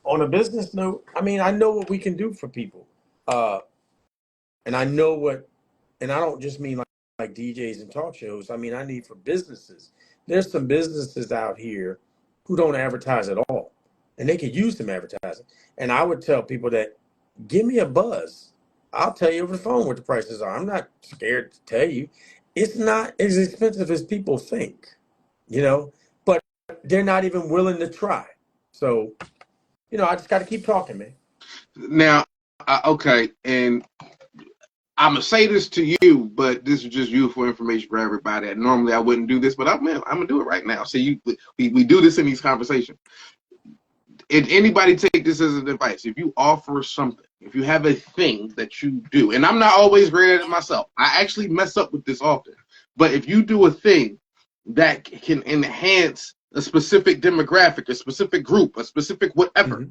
On a business note, I mean, I know what we can do for people. And I know and I don't just mean like DJs and talk shows. I mean, I need for businesses. There's some businesses out here who don't advertise at all. And they could use some advertising. And I would tell people that, give me a buzz. I'll tell you over the phone what the prices are. I'm not scared to tell you. It's not as expensive as people think, but they're not even willing to try. So, I just got to keep talking, man. Now, okay, and I'm going to say this to you, but this is just useful information for everybody. And normally I wouldn't do this, but I'm going to do it right now. So we do this in these conversations. And anybody take this as an advice. If you offer something, if you have a thing that you do, and I'm not always great at it myself. I actually mess up with this often. But if you do a thing that can enhance a specific demographic, a specific group, a specific whatever,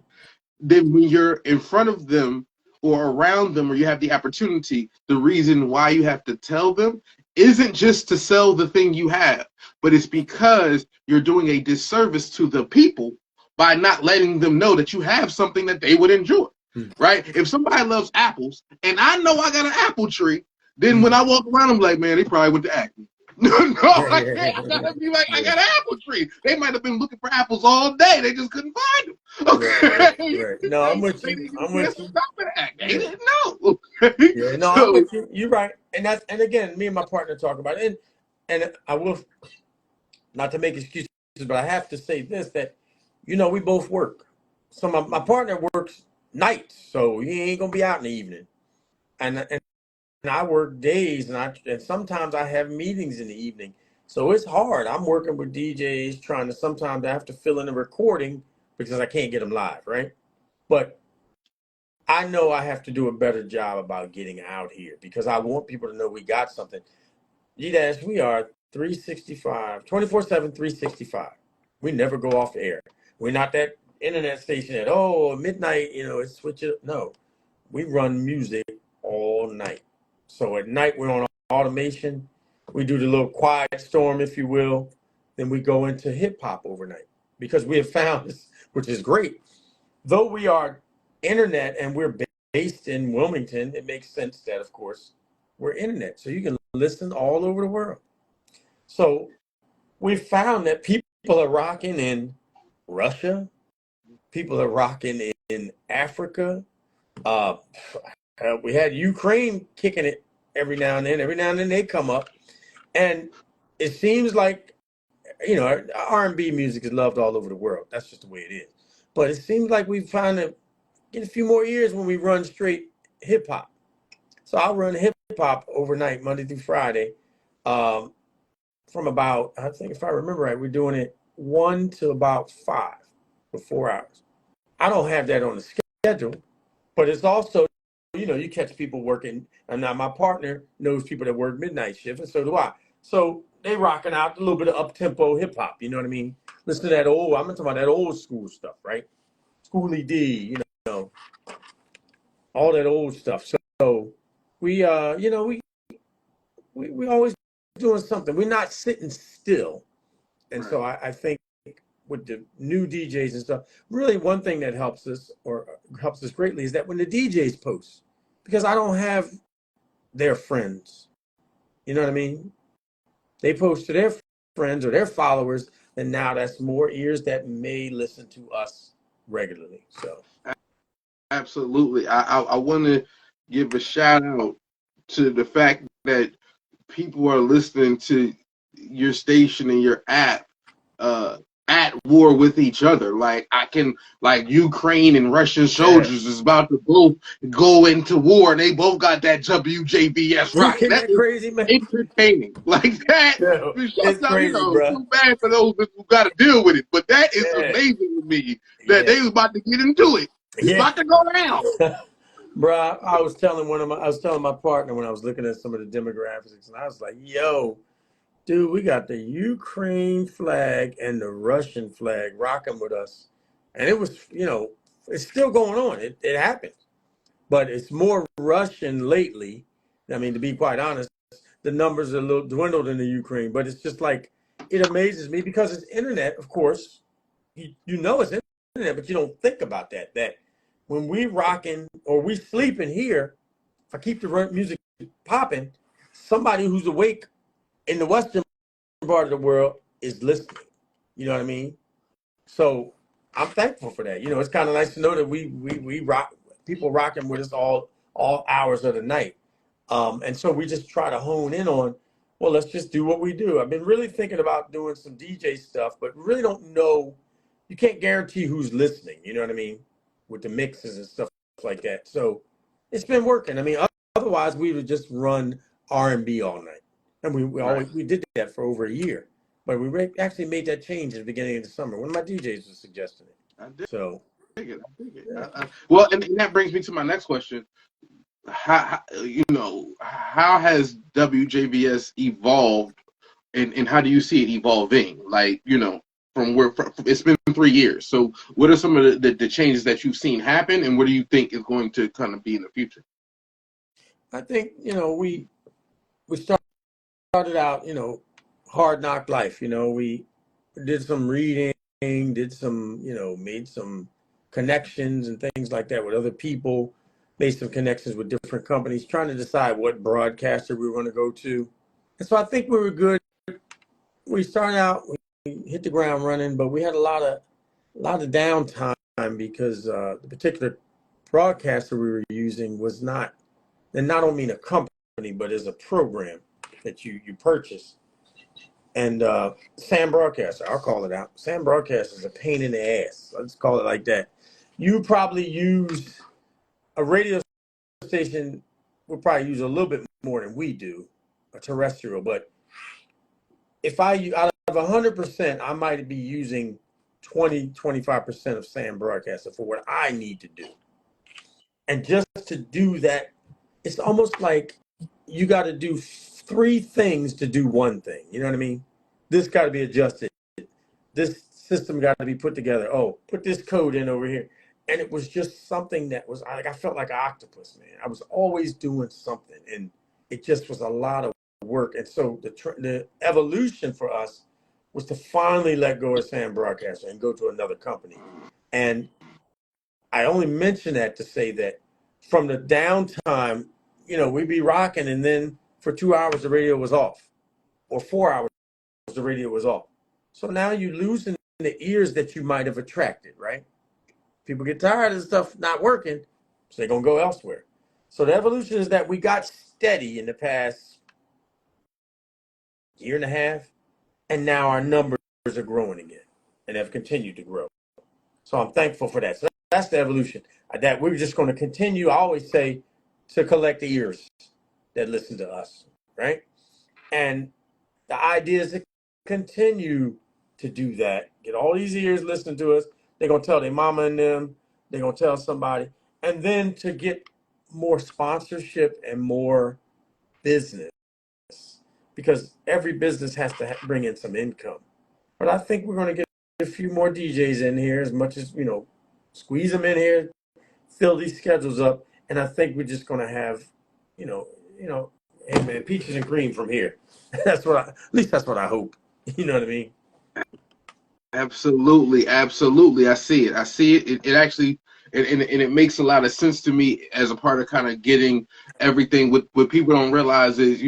then when you're in front of them or around them or you have the opportunity, the reason why you have to tell them isn't just to sell the thing you have, but it's because you're doing a disservice to the people by not letting them know that you have something that they would enjoy, right? If somebody loves apples and I know I got an apple tree, then when I walk around, I'm like, man, they probably went to Acme. I gotta be like, I got an apple tree. They might have been looking for apples all day. They just couldn't find them. Okay. Right. No, I'm with you. They didn't know. I'm with you. You're right. And again, me and my partner talk about it. And I will, not to make excuses, but I have to say this, that we both work. So my partner works nights, so he ain't gonna be out in the evening. And I work days, and sometimes I have meetings in the evening. So it's hard. I'm working with DJs, sometimes I have to fill in a recording because I can't get them live, right? But I know I have to do a better job about getting out here because I want people to know we got something. G-Dash, we are 365, 24/7, 365. We never go off the air. We're not that internet station at midnight, it's switch it. No, we run music all night. So at night we're on automation. We do the little quiet storm, if you will. Then we go into hip hop overnight because we have found this, which is great. Though we are internet and we're based in Wilmington, it makes sense that, of course, we're internet. So you can listen all over the world. So we found that people are rocking in Russia, people are rocking in Africa. Uh, we had Ukraine kicking it every now and then. Every now and then they come up. And it seems like, R&B music is loved all over the world. That's just the way it is. But it seems like we found to get a few more years when we run straight hip hop. So I'll run hip hop overnight, Monday through Friday, from about, I think if I remember right, we're doing it 1 to about 5 for 4 hours. I don't have that on the schedule, but it's also, you catch people working. And now my partner knows people that work midnight shift, and so do I. So they rocking out a little bit of up-tempo hip hop, you know what I mean? Listen to that I'm talking about that old school stuff, right? Schoolie D, all that old stuff. So we we always doing something. We're not sitting still. And Right. so I think with the new DJs and stuff, really one thing that helps us greatly is that when the DJs post, because I don't have their friends, you know what I mean? They post to their friends or their followers, and now that's more ears that may listen to us regularly. So Absolutely. I want to give a shout out to the fact that people are listening to your station and your app at war with each other. Like Ukraine and Russian soldiers is about to both go into war, and they both got that WJVS rocking. isn't That that is crazy, man? entertaining. Like that. Yeah, it's crazy, bro. Too bad for those who got to deal with it, but that is Yeah, amazing to me that yeah, they was about to get into it. It's yeah. about to go down. Bro, I was telling my partner when I was looking at some of the demographics, and I was like, "Yo, dude, we got the Ukraine flag and the Russian flag rocking with us," and it was, it's still going on. It happened, but it's more Russian lately. I mean, to be quite honest, the numbers are a little dwindled in the Ukraine, but it's just like it amazes me because it's internet, of course. You know it's internet, but you don't think about that. That when we rocking or we sleeping here, if I keep the music popping, somebody who's awake in the western part of the world is listening. You know what I mean? So I'm thankful for that. It's kind of nice to know that we rock, people rocking with us all hours of the night. And so we just try to hone in on, well, let's just do what we do. I've been really thinking about doing some DJ stuff, but really don't know. You can't guarantee who's listening. You know what I mean? With the mixes and stuff like that. So it's been working. I mean, otherwise we would just run R&B all night, and we did that for over a year. But we actually made that change at the beginning of the summer. One of my DJs was suggesting it. I dig So it. I dig it. yeah. Well, and that brings me to my next question. How has WJVS evolved, and how do you see it evolving? Like, from it's been 3 years. So what are some of the changes that you've seen happen, and what do you think is going to kind of be in the future? I think we started out hard knock life. We did some reading, did some made some connections and things like that with other people, made some connections with different companies, trying to decide what broadcaster we were going to go to. And so I think we were good. We started out, we hit the ground running, but we had a lot of downtime because the particular broadcaster we were using was not, and I don't mean a company, but as a program that you purchase. And Sam Broadcaster, I'll call it out. Sam Broadcaster is a pain in the ass. Let's call it like that. You probably use a radio station, will probably use a little bit more than we do, a terrestrial. But if out of 100%, I might be using 25% of Sam Broadcaster for what I need to do. And just to do that, it's almost like you got to do 3 things to do one thing. You know what I mean? This got to be adjusted. This system got to be put together. Oh, put this code in over here. And it was just something that was like, I felt like an octopus, man. I was always doing something, and it just was a lot of work. And so the evolution for us was to finally let go of Sam Broadcaster and go to another company. And I only mention that to say that from the downtime, we'd be rocking, and then for 2 hours the radio was off, or 4 hours the radio was off. So now you're losing the ears that you might have attracted, right? People get tired of stuff not working, so they're gonna go elsewhere. So the evolution is that we got steady in the past year and a half, and now our numbers are growing again, and have continued to grow. So I'm thankful for that. So that's the evolution. That we're just going to continue, I always say, to collect the ears that listen to us, right? And the idea is to continue to do that. Get all these ears listening to us. They're going to tell their mama and them. They're going to tell somebody. And then to get more sponsorship and more business. Because every business has to bring in some income. But I think we're going to get a few more DJs in here, as much as, squeeze them in here, fill these schedules up, and I think we're just going to have, hey man, peaches and cream from here. At least that's what I hope. You know what I mean? Absolutely, absolutely. I see it. It actually, and it makes a lot of sense to me as a part of kind of getting everything. What people don't realize is,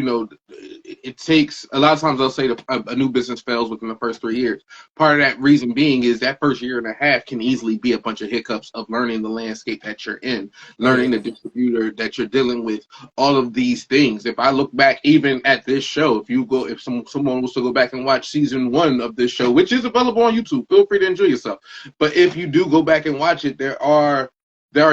it takes a lot of times. I'll say a new business fails within the first 3 years. Part of that reason being is that first year and a half can easily be a bunch of hiccups of learning the landscape that you're in, learning the distributor that you're dealing with, all of these things. If I look back even at this show, if someone was to go back and watch season 1 of this show, which is available on YouTube, feel free to enjoy yourself. But if you do go back and watch it, there are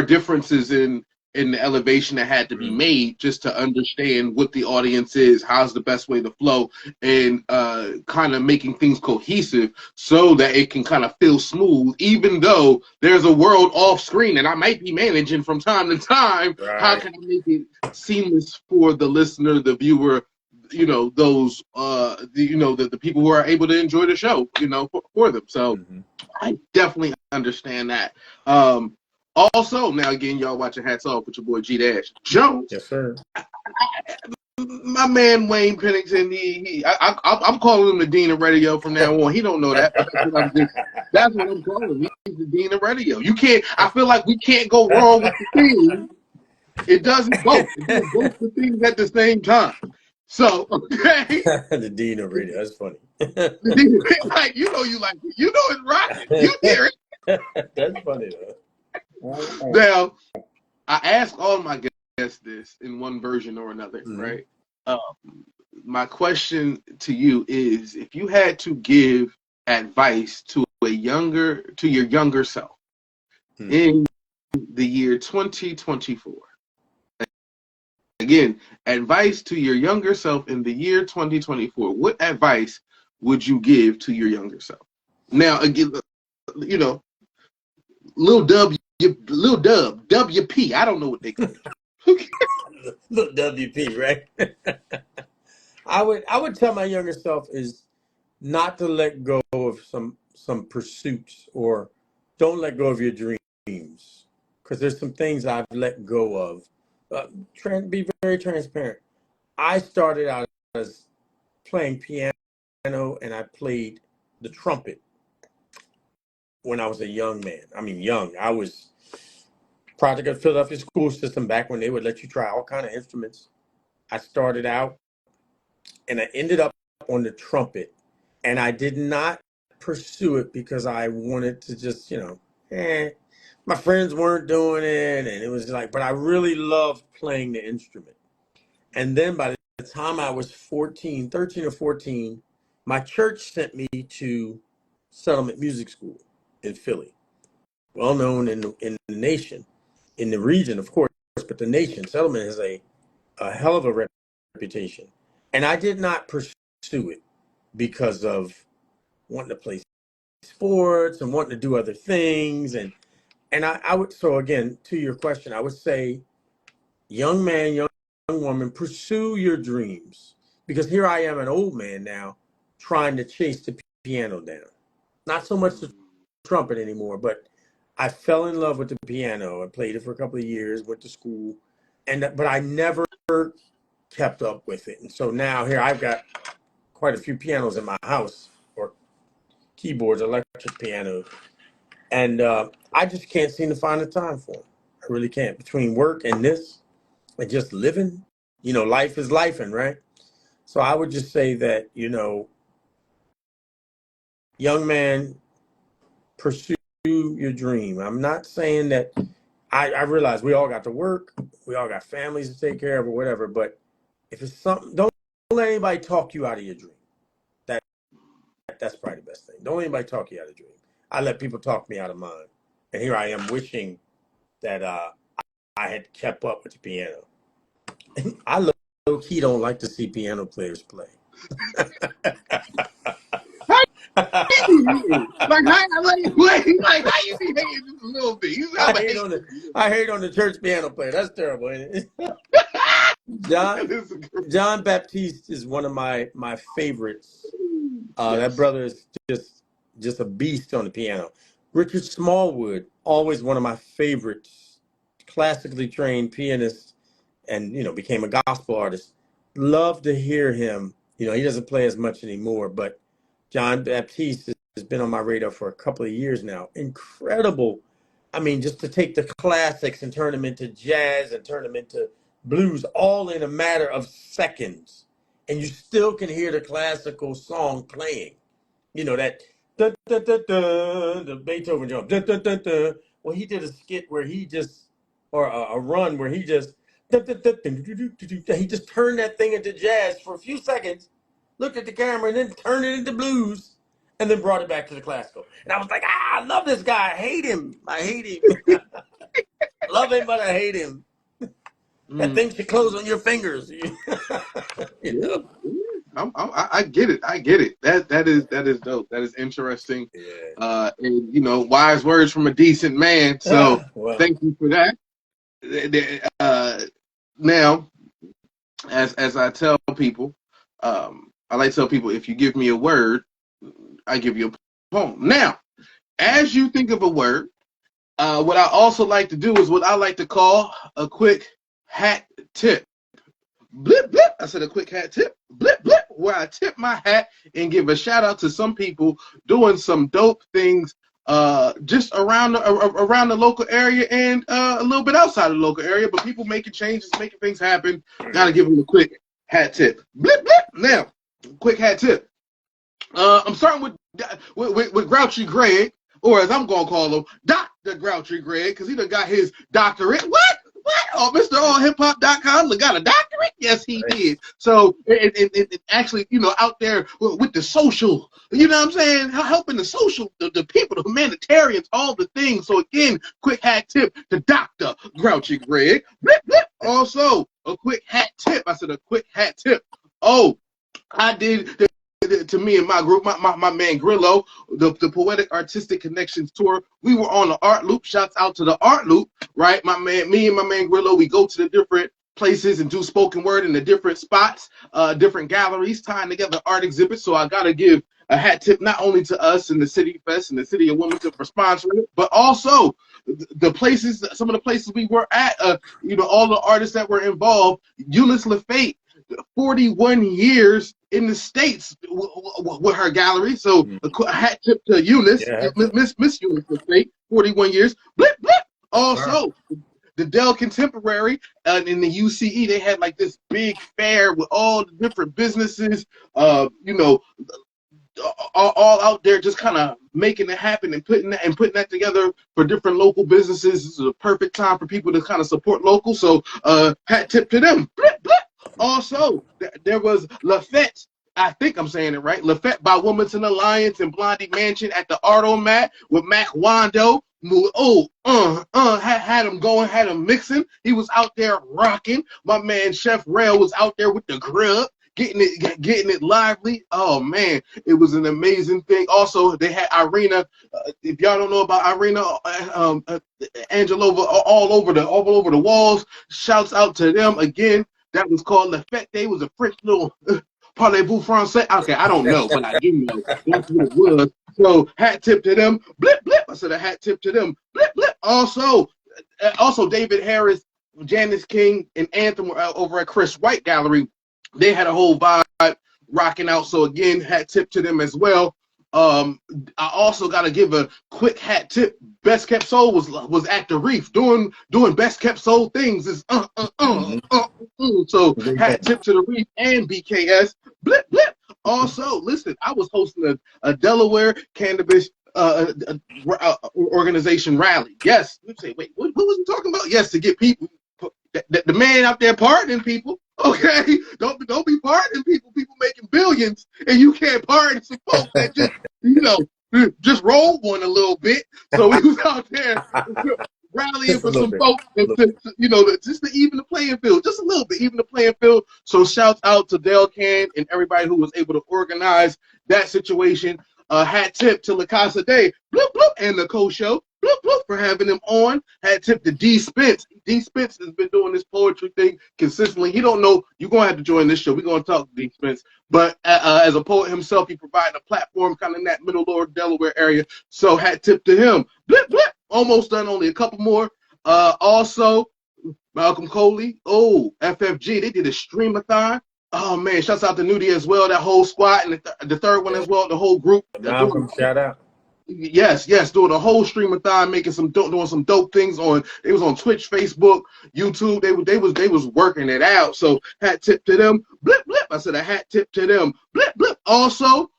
differences in the elevation that had to be made just to understand what the audience is, how's the best way to flow, and kind of making things cohesive so that it can kind of feel smooth, even though there's a world off screen and I might be managing from time to time. Right. How can I make it seamless for the listener, the viewer, those the people who are able to enjoy the show, for them. So I definitely understand that. Also, now again, y'all watching Hats Off with your boy G Jones. Yes, sir. My man Wayne Pennington. I'm calling him the Dean of Radio from now on. He don't know that, but that's what I'm calling him. He's the Dean of Radio. You can't. I feel like we can't go wrong with the thing. It doesn't both. It does both the things at the same time. So, okay. The Dean of Radio. That's funny. Like, it's rocking. You hear it. That's funny, though. Now, I ask all my guests this in one version or another, right? My question to you is, if you had to give advice to your younger self in the year 2024, again, advice to your younger self in the year 2024, what advice would you give to your younger self? Now, again, Lil Dub, WP. I don't know what they call it. Lil WP, right? I would tell my younger self is not to let go of some pursuits, or don't let go of your dreams, because there's some things I've let go of. Be very transparent. I started out as playing piano, and I played the trumpet when I was a young man. I mean, young. I was product of the Philadelphia school system back when they would let you try all kind of instruments. I started out, and I ended up on the trumpet, and I did not pursue it because I wanted to just, my friends weren't doing it, and it was like, but I really loved playing the instrument. And then by the time I was 13 or 14, my church sent me to Settlement Music School in Philly, well known in the nation, in the region, of course, but the nation. Settlement has a hell of a reputation. And I did not pursue it because of wanting to play sports and wanting to do other things. And I would, so again, to your question, I would say, young man, young woman, pursue your dreams. Because here I am, an old man now, trying to chase the piano down. Not so much the trumpet anymore, but I fell in love with the piano. I played it for a couple of years, went to school, but I never kept up with it. And so now here I've got quite a few pianos in my house, or keyboards, electric pianos, and I just can't seem to find the time for them. I really can't. Between work and this and just living, life is lifing, right? So I would just say that, young man, pursue your dream. I'm not saying that I realize we all got to work, we all got families to take care of or whatever, but if it's something, don't let anybody talk you out of your dream. That's probably the best thing. Don't let anybody talk you out of your dream. I let people talk me out of mine. And here I am wishing that I had kept up with the piano. I low key don't like to see piano players play. Like how you be hating just a little bit? I hate on the church piano player. That's terrible, ain't it? John Baptiste is one of my favorites. Yes. That brother is just a beast on the piano. Richard Smallwood, always one of my favorites, classically trained pianist, and became a gospel artist. Love to hear him. He doesn't play as much anymore, but John Baptiste has been on my radar for a couple of years now. Incredible. I mean, just to take the classics and turn them into jazz and turn them into blues, all in a matter of seconds. And you still can hear the classical song playing. That da, da, da, da, the Beethoven jump. Da, da, da, da. Well, he did a skit where or a run where he just, da, da, da, da, da, da, da, da. He just turned that thing into jazz for a few seconds, looked at the camera, and then turned it into blues, and then brought it back to the classical. And I was like, I love this guy. I hate him. Love him, but I hate him. That thing should close on your fingers. I get it. That is dope. That is interesting. Yeah. And wise words from a decent man. So Thank you for that. Now, as I tell people, I like to tell people, if you give me a word, I give you a poem. Now, as you think of a word, what I also like to do is what I like to call a quick hat tip. Blip, blip. I said a quick hat tip. Blip, blip. Where I tip my hat and give a shout out to some people doing some dope things just around the local area and a little bit outside of the local area, but people making changes, making things happen. Gotta give them a quick hat tip. Blip, blip. Now, quick hat tip. I'm starting with Grouchy Greg, or as I'm gonna call him, Dr. Grouchy Greg, because he done got his doctorate. What? Oh, Mr. AllHipHop.com got a doctorate? Yes, he did. So, it actually, out there with the social, you know what I'm saying? Helping the social, the people, the humanitarians, all the things. So, again, quick hat tip to Dr. Grouchy Greg. Blip, blip. Also, a quick hat tip. I said a quick hat tip. Oh, I did to me and my group, my man Grilo, the Poetic Artistic Connections tour. We were on the Artloop. Shouts out to the Artloop, right? Me and my man Grilo, we go to the different places and do spoken word in the different spots, different galleries, tying together art exhibits. So I gotta give a hat tip not only to us in the City Fest and the City of Wilmington for sponsoring it, but also the places, some of the places we were at, all the artists that were involved. Eunice LaFate, 41 years in the States with her gallery. So a hat tip to Eunice, Miss Eunice LaFate, 41 years. Blip, blip. Also, the Dell Contemporary in the UCE, they had like this big fair with all the different businesses, all out there just kind of making it happen and putting that together for different local businesses. This is a perfect time for people to kind of support local. So hat tip to them. Blip, blip. Also, there was Lafette, I think I'm saying it right, Lafette by Wilmington Alliance and Blondie Mansion at the Artomat with Mac Wando. Had him going, had him mixing. He was out there rocking. My man Chef Rail was out there with the grub, getting it lively. Oh man, it was an amazing thing. Also, they had Irina. If y'all don't know about Irina, Angelova all over the walls. Shouts out to them again. That was called La Fête. It was a French little parlez-vous français? Okay, I don't know, but I do know. That's what it was. So, hat tip to them. Blip, blip. I said a hat tip to them. Blip, blip. Also David Harris, Janice King, and Anthem were over at Chris White Gallery. They had a whole vibe rocking out. So, again, hat tip to them as well. I also got to give a quick hat tip. Best Kept Soul was at the Reef doing Best Kept Soul things. Is So hat tip to the Reef and BKS. Blip blip. Also, listen, I was hosting a Delaware cannabis organization rally. Yes, you say, wait, what was he talking about? Yes, to get people, the man out there pardoning people. Okay, don't be pardoning people. People making billions, and you can't pardon some folks that just roll one a little bit. So he was out there rallying for some folks, just to even the playing field, just a little bit, even the playing field. So shouts out to Del Can and everybody who was able to organize that situation. Hat tip to La Casa Day, bloop bloop, and the co-show, bloop bloop, for having him on. Hat tip to D Spence. D Spence has been doing this poetry thing consistently. He don't know you're gonna have to join this show. We're gonna talk to D Spence, but as a poet himself, he provided a platform kind of in that middle lower Delaware area. So hat tip to him. Blip blip. Almost done. Only a couple more. Also, Malcolm Coley. Oh, FFG. They did a streamathon. Oh man, shouts out to Nudie as well, that whole squad, and the third one as well, the whole group. Malcolm, shout out. Yes, doing a whole streamathon, doing some dope things on. It was on Twitch, Facebook, YouTube. They was working it out. So hat tip to them. Blip blip. I said a hat tip to them. Blip blip. Also,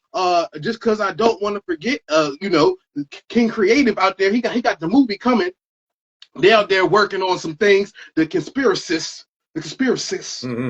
just because I don't want to forget, King Creative out there, he got the movie coming. They out there working on some things. The conspiracists.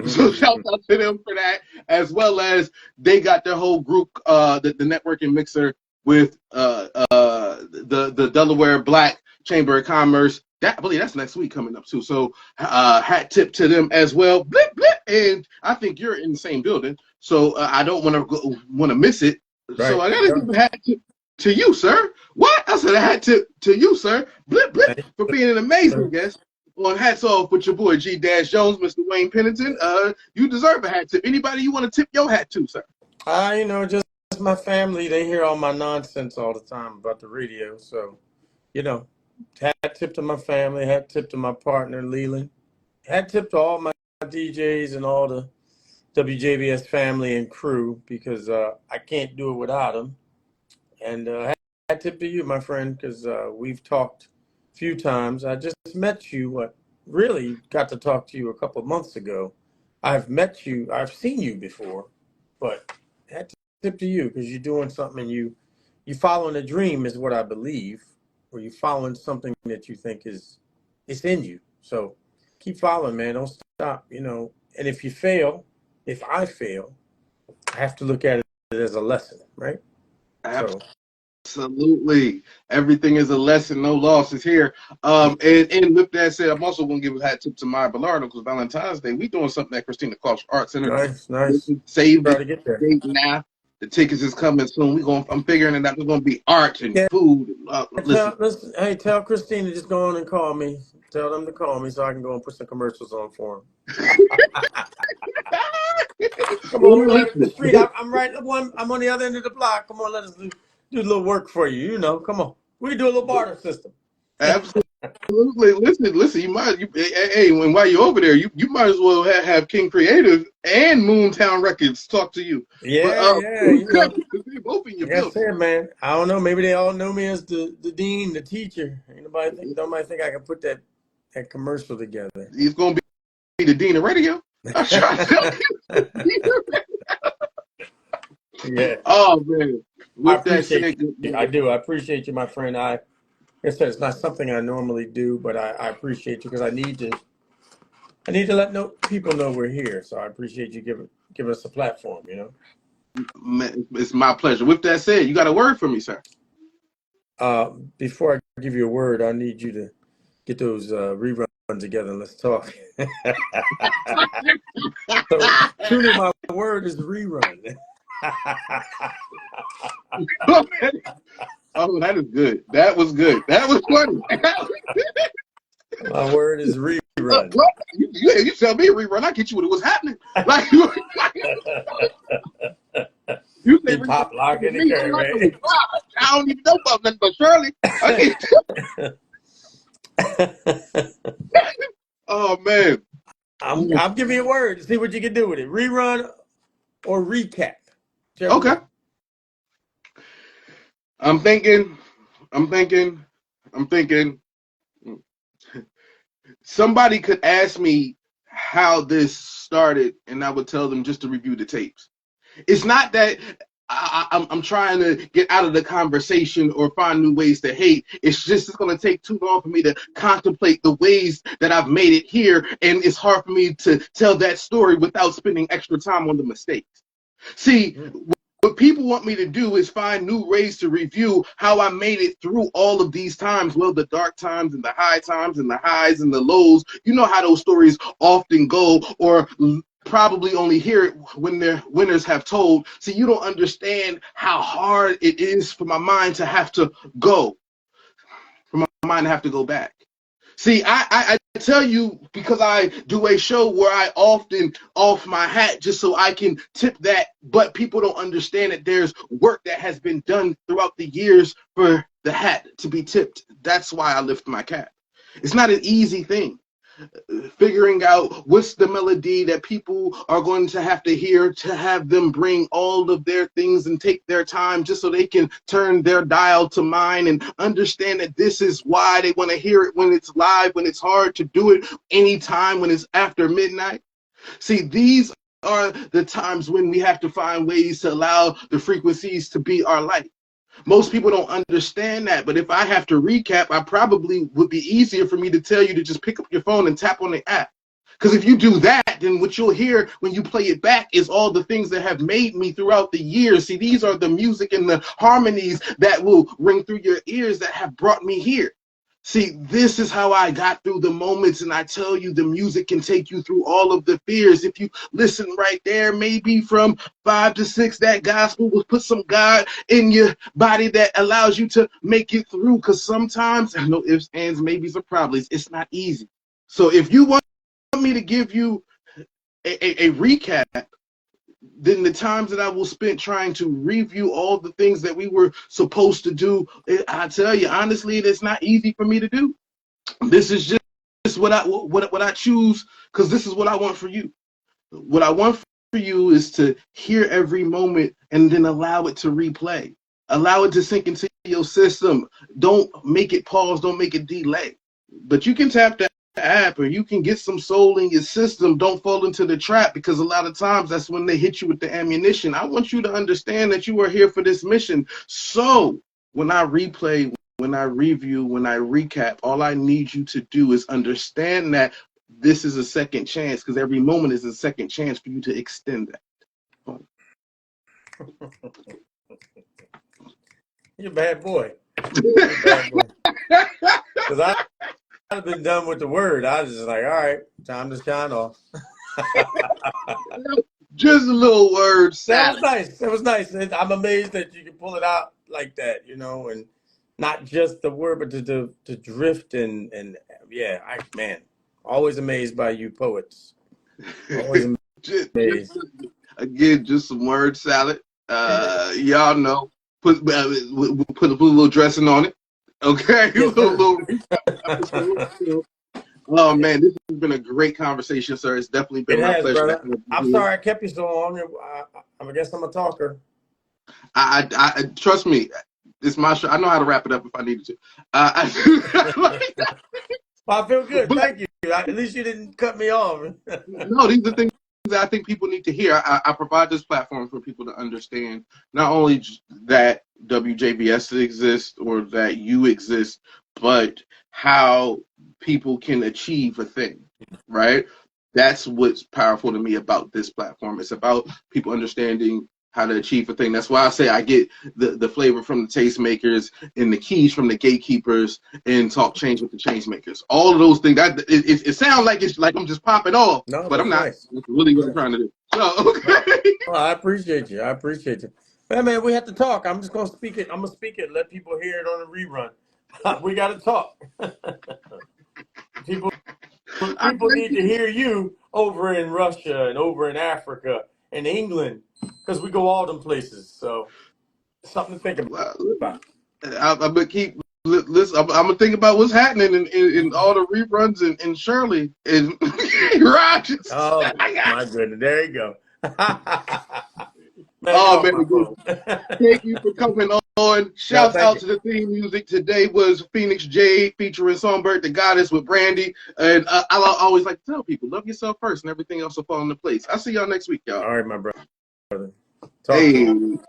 So shout out to them for that, as well as they got their whole group, the networking mixer with the Delaware Black Chamber of Commerce. I believe that's next week coming up too. So hat tip to them as well. Blip blip. And I think you're in the same building, so I don't want to miss it. Right. So I gotta give a hat tip to you, sir. What? I said a hat tip to you, sir. Blip blip, for being an amazing guest. On Hats Off with your boy G Dash Jones, Mr. Wayne Pennington. You deserve a hat tip. Anybody you want to tip your hat to, sir? Just my family. They hear all my nonsense all the time about the radio. So, hat tip to my family, hat tip to my partner, Leland. Hat tip to all my DJs and all the WJVS family and crew, because I can't do it without them. And hat tip to you, my friend, because we've talked few times. I just met you, really got to talk to you a couple of months ago. I've seen you before, but had to tip to you because you're doing something and you following a dream is what I believe, or you following something that you think it's in you. So keep following, man. Don't stop, and if I fail, I have to look at it as a lesson, right? Absolutely. Everything is a lesson, no losses here. And with that said, I'm also going to give a hat tip to my Bellardo because Valentine's Day, we doing something at Christina Clark's Art Center. Nice. Save the date now. The tickets is coming soon. I'm figuring it out. There's going to be art and food. Listen, hey, tell Christina just go on and call me. Tell them to call me so I can go and put some commercials on for them. Come on, we're right up the street. I'm right. I'm on the other end of the block. Come on, let us do a little work for you. Come on. We do a little barter system. Absolutely. Listen. And while you're over there, you might as well have King Creative and Moontown Records talk to you. Yeah. Both in your building. Yes, man. I don't know. Maybe they all know me as the dean, the teacher. Nobody think I can put that commercial together. He's gonna be the dean of radio. I'm trying to tell you. Yeah. Oh man. I appreciate you. I do. I appreciate you, my friend. Like I said, it's not something I normally do, but I appreciate you because I need to let people know we're here. So I appreciate you giving us a platform, It's my pleasure. With that said, you got a word for me, sir? Before I give you a word, I need you to get those reruns together and let's talk. So truly my word is rerun. Oh, that is good. That was good. That was funny. My word is rerun. You tell me a rerun, I get you what was happening. Like you say pop lock in the curve, right? I don't even know about nothing but Shirley. Oh man. I'll give you a word to see what you can do with it. Rerun or recap. Okay. I'm thinking. Somebody could ask me how this started, and I would tell them just to review the tapes. It's not that I'm trying to get out of the conversation or find new ways to hate. It's going to take too long for me to contemplate the ways that I've made it here, and it's hard for me to tell that story without spending extra time on the mistakes. See, what people want me to do is find new ways to review how I made it through all of these times. Well, the dark times and the high times and the highs and the lows. You know how those stories often go, or probably only hear it when their winners have told. So you don't understand how hard it is for my mind to have to go, back. See, I tell you because I do a show where I often off my hat just so I can tip that, but people don't understand that there's work that has been done throughout the years for the hat to be tipped. That's why I lift my cap. It's not an easy thing. Figuring out what's the melody that people are going to have to hear to have them bring all of their things and take their time just so they can turn their dial to mine and understand that this is why they want to hear it when it's live, when it's hard to do it anytime when it's after midnight. See, these are the times when we have to find ways to allow the frequencies to be our light. Most people don't understand that, but if I have to recap, I probably would be easier for me to tell you to just pick up your phone and tap on the app. Because if you do that, then what you'll hear when you play it back is all the things that have made me throughout the years. See, these are the music and the harmonies that will ring through your ears that have brought me here. See, this is how I got through the moments, and I tell you, the music can take you through all of the fears. If you listen right there, maybe from 5 to 6, that gospel will put some God in your body that allows you to make it through, because sometimes, I know ifs, ands, maybes, or probablys, it's not easy. So if you want me to give you a recap, then the times that I will spend trying to review all the things that we were supposed to do, I tell you, honestly, it's not easy for me to do. This is just what I choose, because this is what I want for you. What I want for you is to hear every moment and then allow it to replay. Allow it to sink into your system. Don't make it pause. Don't make it delay. But you can tap that app, or you can get some soul in your system. Don't fall into the trap, because a lot of times that's when they hit you with the ammunition. I want you to understand that you are here for this mission. So when I replay, when I review, when I recap, all I need you to do is understand that this is a second chance, because every moment is a second chance for you to extend that. You're a bad boy. Because I've been done with the word. I was just like, all right, time to shine off. Just a little word salad. That was nice. I'm amazed that you can pull it out like that, and not just the word, but to drift and yeah, man, always amazed by you poets. Always amazed. Again, just some word salad. Y'all know, put a little dressing on it. Okay, yes, Oh man, this has been a great conversation, sir. It's definitely been my pleasure. Brother. I'm sorry I kept you so long. I guess I'm a talker. I trust me. It's my show. I know how to wrap it up if I needed to. I feel good. Thank you. At least you didn't cut me off. No, these are things that I think people need to hear. I provide this platform for people to understand not only that WJVS exists or that you exist, but how people can achieve a thing, right? That's what's powerful to me about this platform. It's about people understanding how to achieve a thing. That's why I say I get the flavor from the tastemakers and the keys from the gatekeepers and talk change with the change makers. All of those things. It sounds like it's like I'm just popping off, but I'm not. Nice. That's really what I'm trying to do. So, okay. Well, I appreciate you. Hey, man, we have to talk. I'm just going to speak it. I'm going to speak it. Let people hear it on the rerun. We got to talk. People need to hear you over in Russia and over in Africa and England, because we go all them places. So something to think about. I'm gonna keep listen. I'm gonna think about what's happening in all the reruns in Shirley and Rogers. Oh my goodness! There you go. Man, oh man, thank you for coming Shouts thank out you. to the theme music. Today was Fienix Jade featuring Songbird, the goddess, with Brandy. And I always like to tell people, love yourself first and everything else will fall into place. I'll see y'all next week, y'all. All right, my brother. Talk Hey. to you.